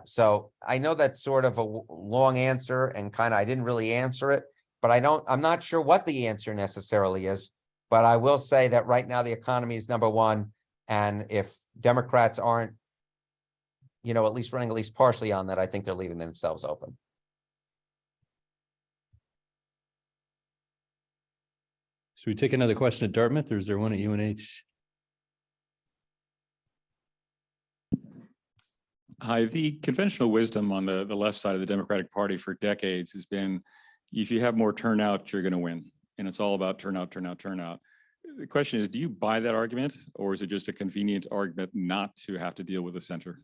So I know that's sort of a long answer, and kind of I didn't really answer it, but I'm not sure what the answer necessarily is. But I will say that right now the economy is number one, and if Democrats aren't, at least running at least partially on that, I think they're leaving themselves open. Should we take another question at Dartmouth, or is there one at UNH? Hi, the conventional wisdom on the left side of the Democratic Party for decades has been, if you have more turnout, you're going to win. And it's all about turnout, turnout, turnout. The question is, do you buy that argument, or is it just a convenient argument not to have to deal with the center?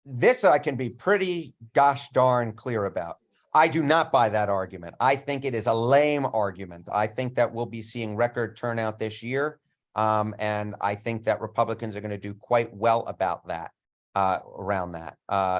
This I can be pretty gosh darn clear about. I do not buy that argument. I think it is a lame argument. I think that we'll be seeing record turnout this year. And I think that Republicans are going to do quite well about that, around that.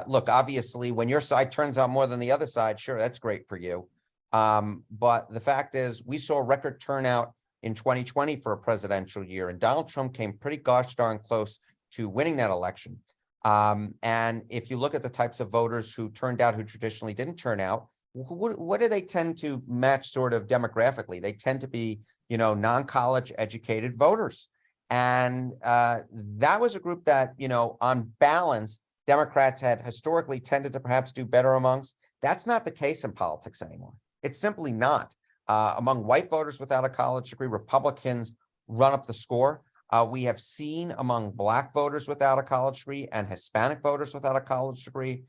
Look, obviously, when your side turns out more than the other side, sure, that's great for you. But the fact is, we saw record turnout in 2020 for a presidential year, and Donald Trump came pretty gosh darn close to winning that election. And if you look at the types of voters who turned out, who traditionally didn't turn out, what do they tend to match sort of demographically? They tend to be, non-college educated voters. And that was a group that, on balance, Democrats had historically tended to perhaps do better amongst. That's not the case in politics anymore. It's simply not. Among white voters without a college degree, Republicans run up the score. We have seen among Black voters without a college degree and Hispanic voters without a college degree,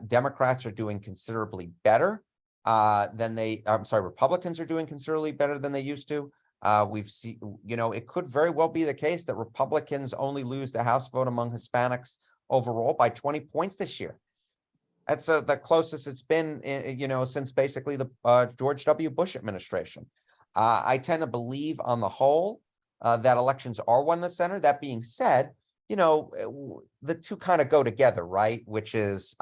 Democrats are doing considerably better Republicans are doing considerably better than they used to. We've seen, it could very well be the case that Republicans only lose the House vote among Hispanics overall by 20 points this year. That's the closest it's been, since basically the George W. Bush administration. I tend to believe on the whole that elections are won in the center. That being said, the two kind of go together, right? Which is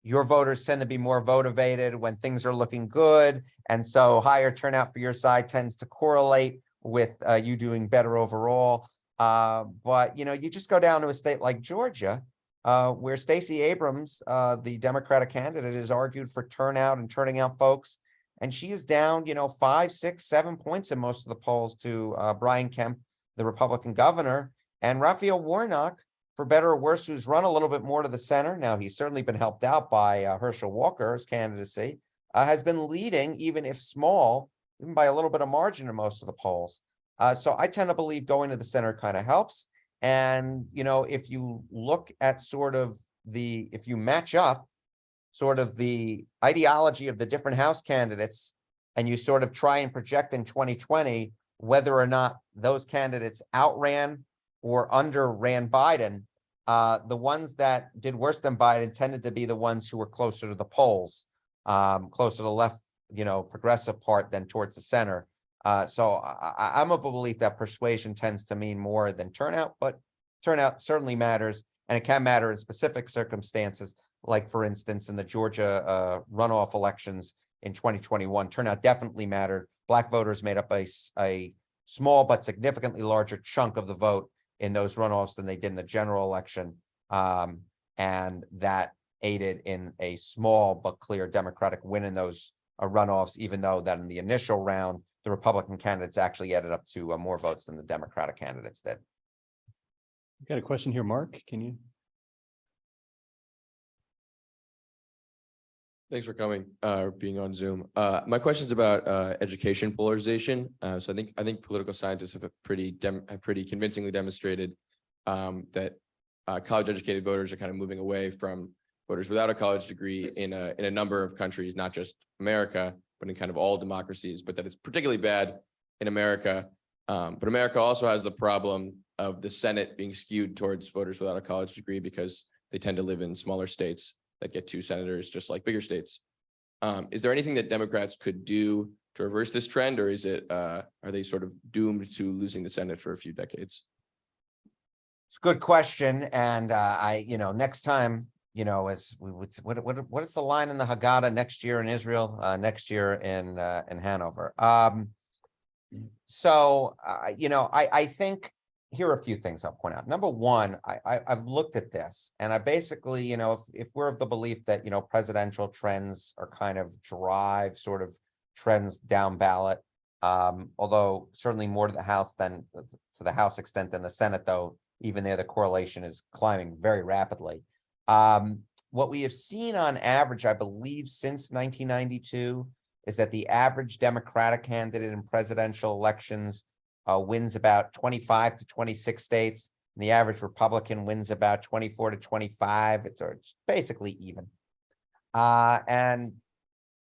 your voters tend to be more motivated when things are looking good. And so higher turnout for your side tends to correlate with you doing better overall. But, you just go down to a state like Georgia, where Stacey Abrams, the Democratic candidate, has argued for turnout and turning out folks. And she is down, 5, 6, 7 points in most of the polls to Brian Kemp, the Republican governor, and Raphael Warnock, for better or worse, who's run a little bit more to the center. Now, he's certainly been helped out by Herschel Walker's candidacy, has been leading, even if small, even by a little bit of margin in most of the polls. So I tend to believe going to the center kind of helps. And, if you look at if you match up sort of the ideology of the different House candidates, and you sort of try and project in 2020 whether or not those candidates outran or underran Biden, the ones that did worse than Biden tended to be the ones who were closer to the polls, closer to the left, progressive part than towards the center. So I'm of a belief that persuasion tends to mean more than turnout, but turnout certainly matters, and it can matter in specific circumstances. Like, for instance, in the Georgia runoff elections in 2021, turnout definitely mattered. Black voters made up a small but significantly larger chunk of the vote in those runoffs than they did in the general election. And that aided in a small but clear Democratic win in those runoffs, even though that in the initial round, the Republican candidates actually added up to more votes than the Democratic candidates did. Got a question here, Mark. Can you? Thanks for coming, being on Zoom. My question's about education polarization. So I think political scientists have pretty convincingly demonstrated that college-educated voters are kind of moving away from voters without a college degree in a number of countries, not just America, but in kind of all democracies. But that it's particularly bad in America. But America also has the problem of the Senate being skewed towards voters without a college degree because they tend to live in smaller states that get 2 senators, just like bigger states. Is there anything that Democrats could do to reverse this trend, or is it are they sort of doomed to losing the Senate for a few decades? It's a good question, and next time, what is the line in the Haggadah? Next year in Israel, next year in Hanover. I think here are a few things I'll point out. Number one, I've looked at this, and I basically, if we're of the belief that, presidential trends are kind of drive sort of trends down ballot, although certainly more to the House than to the House extent than the Senate, though, even there, the correlation is climbing very rapidly. What we have seen on average, I believe, since 1992 is that the average Democratic candidate in presidential elections wins about 25 to 26 states. and the average Republican wins about 24 to 25. It's basically even. And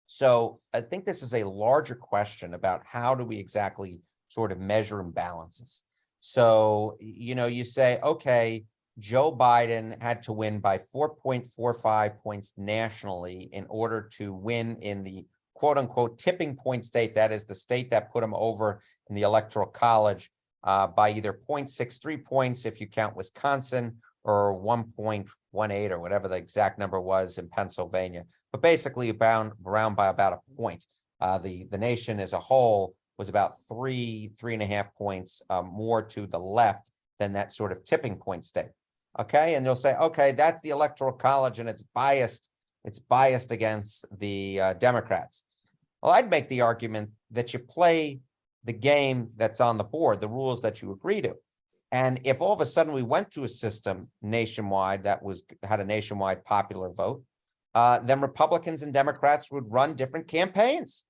so I think this is a larger question about how do we exactly sort of measure imbalances. So, you say, okay, Joe Biden had to win by 4.45 points nationally in order to win in the quote unquote tipping point state. That is the state that put him over in the Electoral College by either 0.63 points if you count Wisconsin, or 1.18 or whatever the exact number was in Pennsylvania, but basically around by about a point. The nation as a whole was about 3.5 points more to the left than that sort of tipping point state. Okay, and you'll say, okay, that's the Electoral College and it's biased. It's biased against the Democrats. Well, I'd make the argument that you play the game that's on the board, the rules that you agree to. And if all of a sudden we went to a system nationwide that had a nationwide popular vote, then Republicans and Democrats would run different campaigns.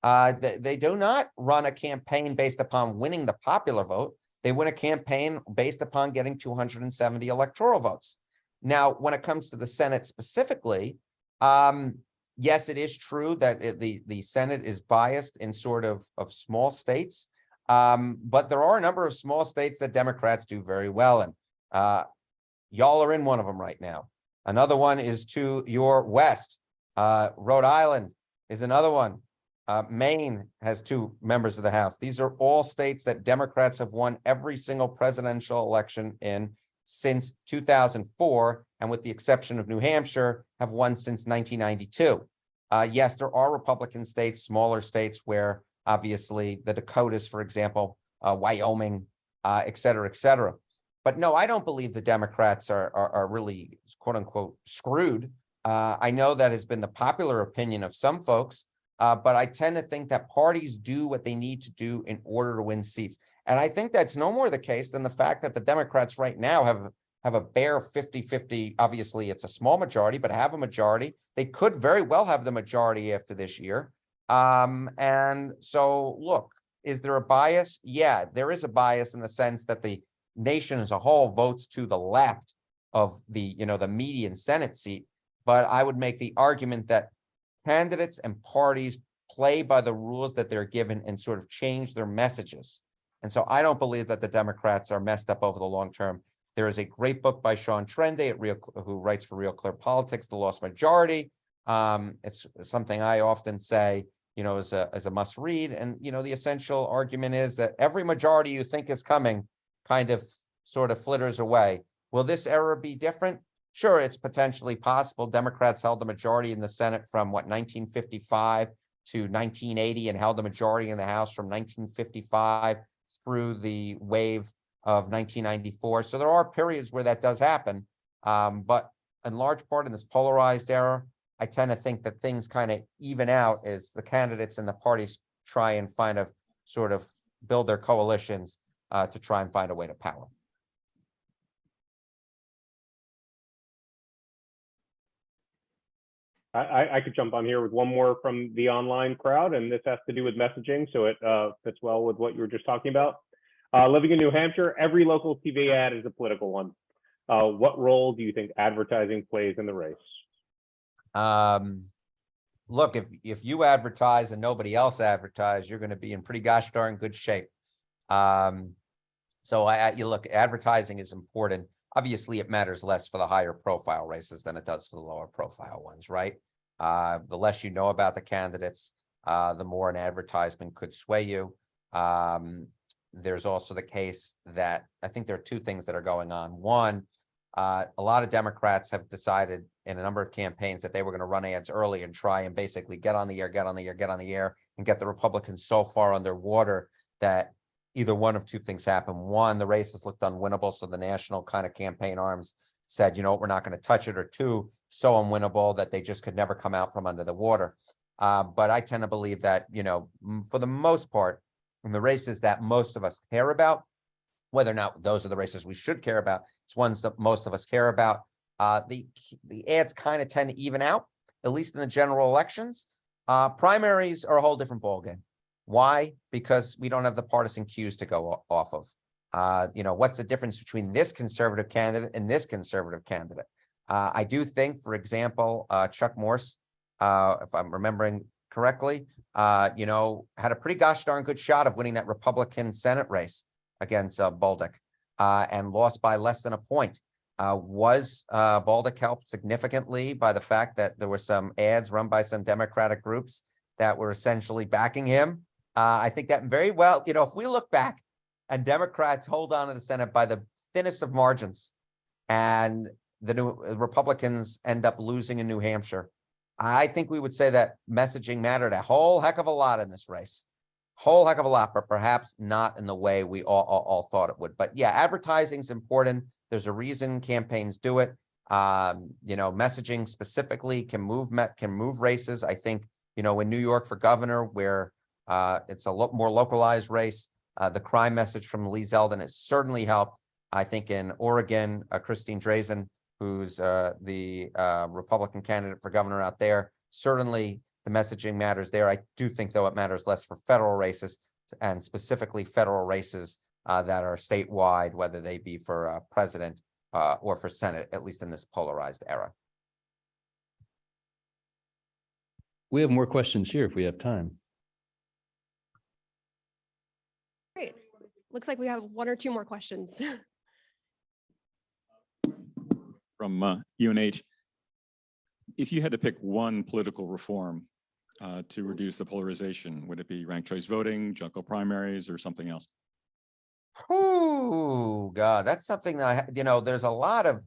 They do not run a campaign based upon winning the popular vote. They win a campaign based upon getting 270 electoral votes. Now, when it comes to the Senate specifically, yes, it is true that the Senate is biased in sort of small states. But there are a number of small states that Democrats do very well in. Y'all are in one of them right now. Another one is to your west. Rhode Island is another one. Maine has 2 members of the House. These are all states that Democrats have won every single presidential election in since 2004, and with the exception of New Hampshire, have won since 1992. Yes, there are Republican states, smaller states, where obviously the Dakotas, for example, Wyoming, et cetera, et cetera. But no, I don't believe the Democrats are really, quote unquote, screwed. I know that has been the popular opinion of some folks, but I tend to think that parties do what they need to do in order to win seats. And I think that's no more the case than the fact that the Democrats right now have a bare 50-50. Obviously, it's a small majority, but have a majority. They could very well have the majority after this year. And so, look, is there a bias? Yeah, there is a bias in the sense that the nation as a whole votes to the left of the median Senate seat. But I would make the argument that candidates and parties play by the rules that they're given and sort of change their messages. And so I don't believe that the Democrats are messed up over the long term. There is a great book by Sean Trende who writes for Real Clear Politics, The Lost Majority. It's something I often say, as a must read. And, the essential argument is that every majority you think is coming kind of sort of flitters away. Will this era be different? Sure, it's potentially possible. Democrats held the majority in the Senate from 1955 to 1980 and held the majority in the House from 1955 through the wave of 1994. So there are periods where that does happen. But in large part in this polarized era, I tend to think that things kind of even out as the candidates and the parties try and sort of build their coalitions to try and find a way to power. I could jump on here with one more from the online crowd, and this has to do with messaging, so it fits well with what you were just talking about. Living in New Hampshire, every local TV ad is a political one. What role do you think advertising plays in the race? Look, if you advertise and nobody else advertise, you're going to be in pretty gosh darn good shape. So you look, advertising is important. Obviously, it matters less for the higher profile races than it does for the lower profile ones, right? The less you know about the candidates, the more an advertisement could sway you. There's also the case that I think there are 2 things that are going on. One, a lot of Democrats have decided in a number of campaigns that they were going to run ads early and try and basically get on the air, and get the Republicans so far underwater that either one of 2 things happen. One, the races looked unwinnable, so the national kind of campaign arms said, we're not going to touch it. Or 2, so unwinnable that they just could never come out from under the water. But I tend to believe that, for the most part, in the races that most of us care about, whether or not those are the races we should care about, it's ones that most of us care about. The ads kind of tend to even out, at least in the general elections. Primaries are a whole different ballgame. Why? Because we don't have the partisan cues to go off of. What's the difference between this conservative candidate and this conservative candidate? I do think, for example, Chuck Morse, if I'm remembering correctly, had a pretty gosh darn good shot of winning that Republican Senate race against Bolduc, and lost by less than a point. Was Bolduc helped significantly by the fact that there were some ads run by some Democratic groups that were essentially backing him? I think that very well, if we look back and Democrats hold on to the Senate by the thinnest of margins, and the new Republicans end up losing in New Hampshire, I think we would say that messaging mattered a whole heck of a lot in this race. Whole heck of a lot, but perhaps not in the way we all thought it would. But yeah, advertising is important. There's a reason campaigns do it. Messaging specifically can move races. I think, in New York for governor, where it's a lot more localized race, the crime message from Lee Zeldin has certainly helped. I think in Oregon, Christine Drazan, who's the Republican candidate for governor out there, certainly the messaging matters there. I do think, though, it matters less for federal races, and specifically federal races that are statewide, whether they be for president or for Senate, at least in this polarized era. We have more questions here if we have time. Great. Looks like we have one or two more questions. From UNH, if you had to pick one political reform to reduce the polarization, would it be ranked choice voting, jungle primaries, or something else? Oh, God, that's something that there's a lot of.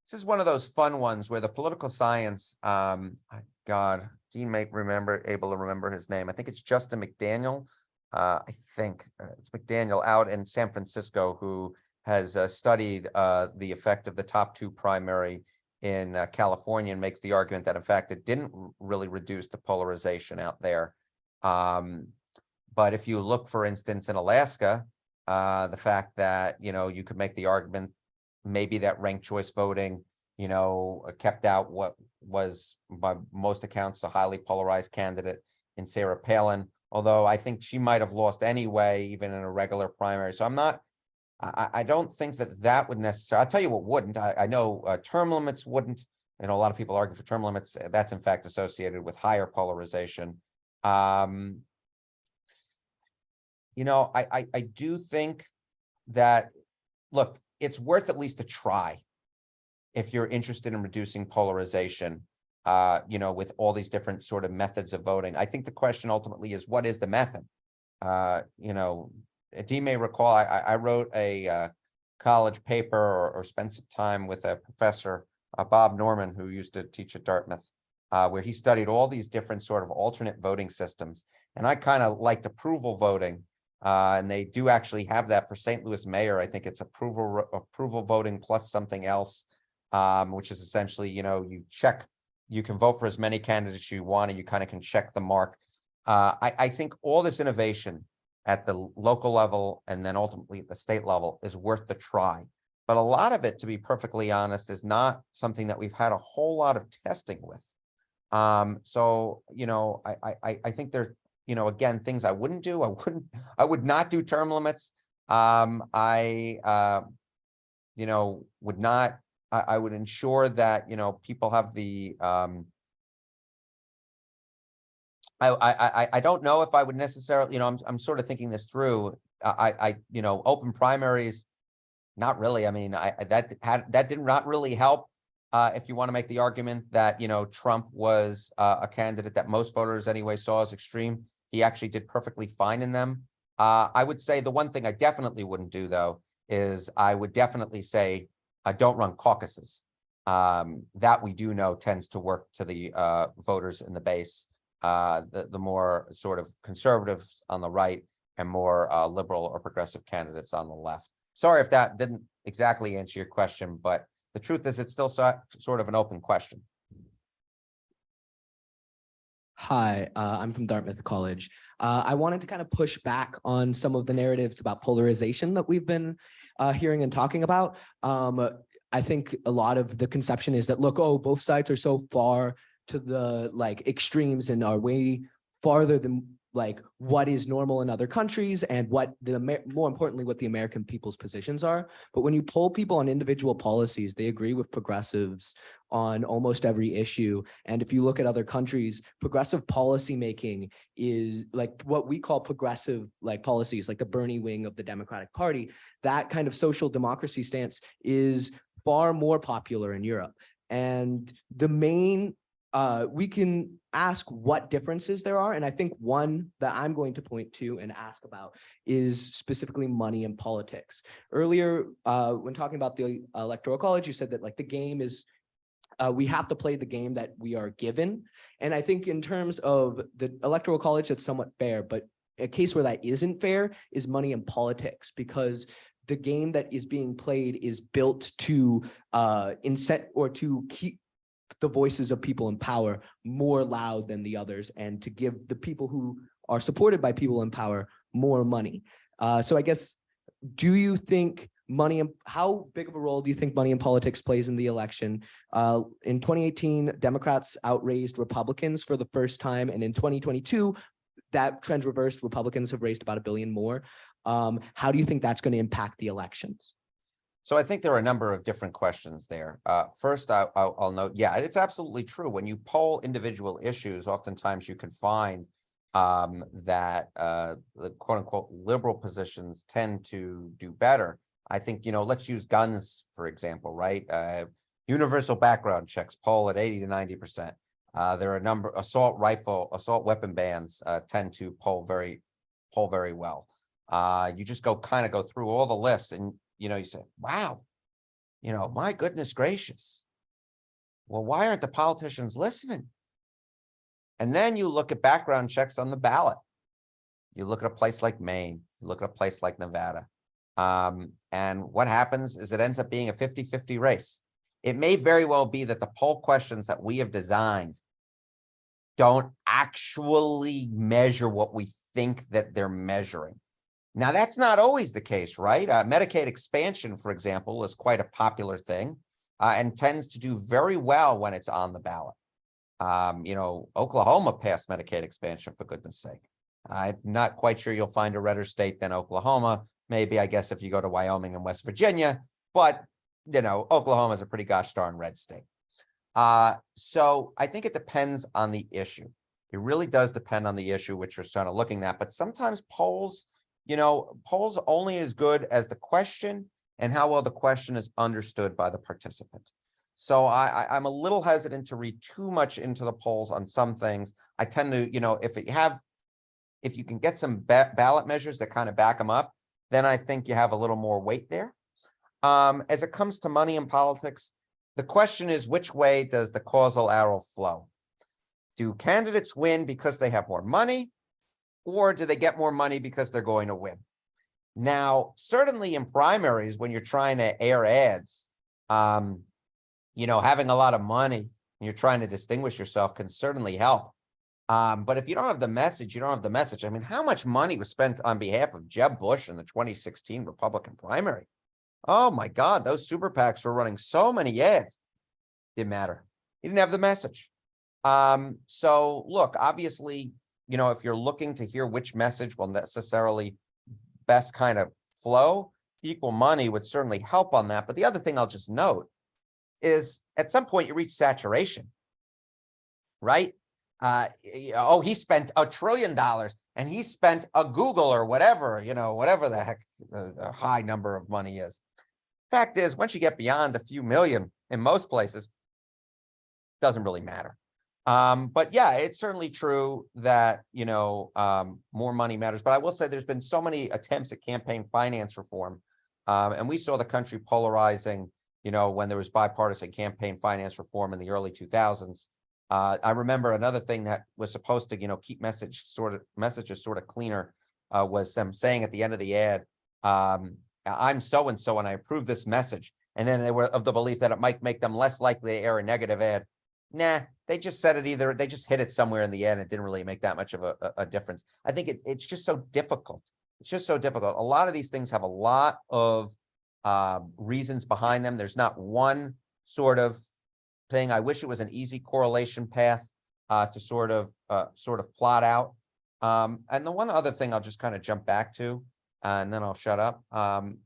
This is one of those fun ones where the political science, God, Dean may able to remember his name. I think it's Justin McDaniel. I think it's McDaniel out in San Francisco, who has studied the effect of the top two primary in California, and makes the argument that, in fact, it didn't really reduce the polarization out there. But if you look, for instance, in Alaska, the fact that, you could make the argument maybe that ranked choice voting, kept out what was, by most accounts, a highly polarized candidate in Sarah Palin, although I think she might have lost anyway, even in a regular primary. So I don't think that would necessarily. I'll tell you what wouldn't. I know term limits wouldn't. A lot of people argue for term limits. That's in fact associated with higher polarization. I do think that, look, it's worth at least a try if you're interested in reducing polarization, with all these different sort of methods of voting. I think the question ultimately is, what is the method? Dee may recall, I wrote a college paper or spent some time with a professor, Bob Norman, who used to teach at Dartmouth, where he studied all these different sort of alternate voting systems. And I kind of liked approval voting. And they do actually have that for St. Louis mayor. I think it's approval voting plus something else, which is essentially, you can vote for as many candidates you want, and you kind of can check the mark. I think all this innovation at the local level and then ultimately at the state level is worth the try. But a lot of it, to be perfectly honest, is not something that we've had a whole lot of testing with. So, I think there, again, things I wouldn't do. I would not do term limits. I would ensure that, people have the, I don't know if I would necessarily, I'm sort of thinking this through. Open primaries, not really. I mean, that did not really help. If you want to make the argument that, Trump was a candidate that most voters anyway saw as extreme, he actually did perfectly fine in them. I would say the one thing I definitely wouldn't do, though, is I would definitely say don't run caucuses. That we do know tends to work to the voters in the base. The more sort of conservatives on the right and more liberal or progressive candidates on the left. Sorry if that didn't exactly answer your question, but the truth is it's still sort of an open question. Hi, I'm from Dartmouth College. I wanted to kind of push back on some of the narratives about polarization that we've been hearing and talking about. I think a lot of the conception is that, look, oh, both sides are so far to the extremes and are way farther than like what is normal in other countries and what more importantly, what the American people's positions are. But when you poll people on individual policies, they agree with progressives on almost every issue. And if you look at other countries, progressive policy making is like what we call progressive like policies, like the Bernie wing of the Democratic Party. That kind of social democracy stance is far more popular in Europe. And the main we can ask what differences there are. And I think one that I'm going to point to and ask about is specifically money and politics. Earlier, when talking about the Electoral College, you said that like the game is, we have to play the game that we are given. And I think in terms of the Electoral College, that's somewhat fair, but a case where that isn't fair is money and politics, because the game that is being played is built to incent or to keep the voices of people in power more loud than the others, and to give the people who are supported by people in power more money. So I guess, do you think how big of a role do you think money in politics plays in the election? In 2018, Democrats outraised Republicans for the first time. And in 2022, that trend reversed. Republicans have raised about $1 billion more. How do you think that's going to impact the elections? So I think there are a number of different questions there. First, I'll note, yeah, it's absolutely true. When you poll individual issues, oftentimes you can find that the quote unquote liberal positions tend to do better. I think, let's use guns, for example, right? Universal background checks poll at 80 to 90%. There are a number, assault weapon bans tend to poll very well. You just go through all the lists, and you say, wow, my goodness gracious. Well, why aren't the politicians listening? And then you look at background checks on the ballot. You look at a place like Maine, you look at a place like Nevada. And what happens is it ends up being a 50-50 race. It may very well be that the poll questions that we have designed don't actually measure what we think that they're measuring. Now, that's not always the case, right? Medicaid expansion, for example, is quite a popular thing and tends to do very well when it's on the ballot. Oklahoma passed Medicaid expansion, for goodness sake. I'm not quite sure you'll find a redder state than Oklahoma. Maybe, I guess, if you go to Wyoming and West Virginia, but, Oklahoma is a pretty gosh darn red state. So I think it depends on the issue. It really does depend on the issue which you're sort of looking at, but sometimes polls only as good as the question and how well the question is understood by the participant. So I'm a little hesitant to read too much into the polls on some things. I tend to, if you can get some ballot measures that kind of back them up, then I think you have a little more weight there. As it comes to money in politics, the question is, which way does the causal arrow flow? Do candidates win because they have more money? Or do they get more money because they're going to win? Now, certainly in primaries, when you're trying to air ads, having a lot of money and you're trying to distinguish yourself can certainly help. But if you don't have the message, you don't have the message. I mean, how much money was spent on behalf of Jeb Bush in the 2016 Republican primary? Oh my God, those super PACs were running so many ads. Didn't matter. He didn't have the message. So look, obviously, if you're looking to hear which message will necessarily best kind of flow, equal money would certainly help on that. But the other thing I'll just note is at some point you reach saturation, right? He spent $1 trillion and he spent a Google or whatever, whatever the heck the high number of money is. Fact is, once you get beyond a few million in most places, it doesn't really matter. But yeah, it's certainly true that, more money matters. But I will say there's been so many attempts at campaign finance reform. And we saw the country polarizing, when there was bipartisan campaign finance reform in the early 2000s. I remember another thing that was supposed to, keep messages sort of cleaner was them saying at the end of the ad, I'm so-and-so and I approve this message. And then they were of the belief that it might make them less likely to air a negative ad. Nah, they just said it they just hit it somewhere in the end. It didn't really make that much of a difference. I think it's just so difficult. It's just so difficult. A lot of these things have a lot of reasons behind them. There's not one sort of thing. I wish it was an easy correlation path to sort of plot out. And the one other thing I'll just kind of jump back to, and then I'll shut up,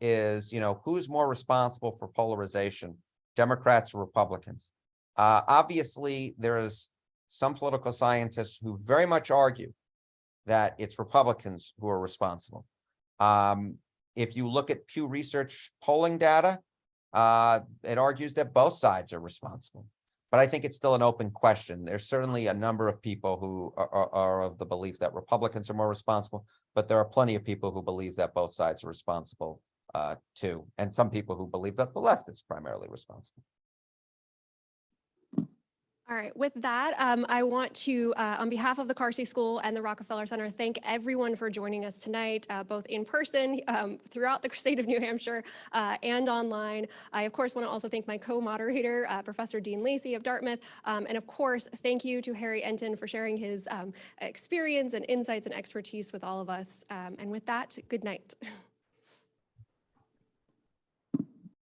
is, who's more responsible for polarization, Democrats or Republicans? Obviously, there is some political scientists who very much argue that it's Republicans who are responsible. If you look at Pew Research polling data, it argues that both sides are responsible. But I think it's still an open question. There's certainly a number of people who are of the belief that Republicans are more responsible, but there are plenty of people who believe that both sides are responsible too. And some people who believe that the left is primarily responsible. All right, with that, I want to, on behalf of the Carsey School and the Rockefeller Center, thank everyone for joining us tonight, both in person throughout the state of New Hampshire and online. I, of course, want to also thank my co-moderator, Professor Dean Lacy of Dartmouth. And of course, thank you to Harry Enten for sharing his experience and insights and expertise with all of us. And with that, good night.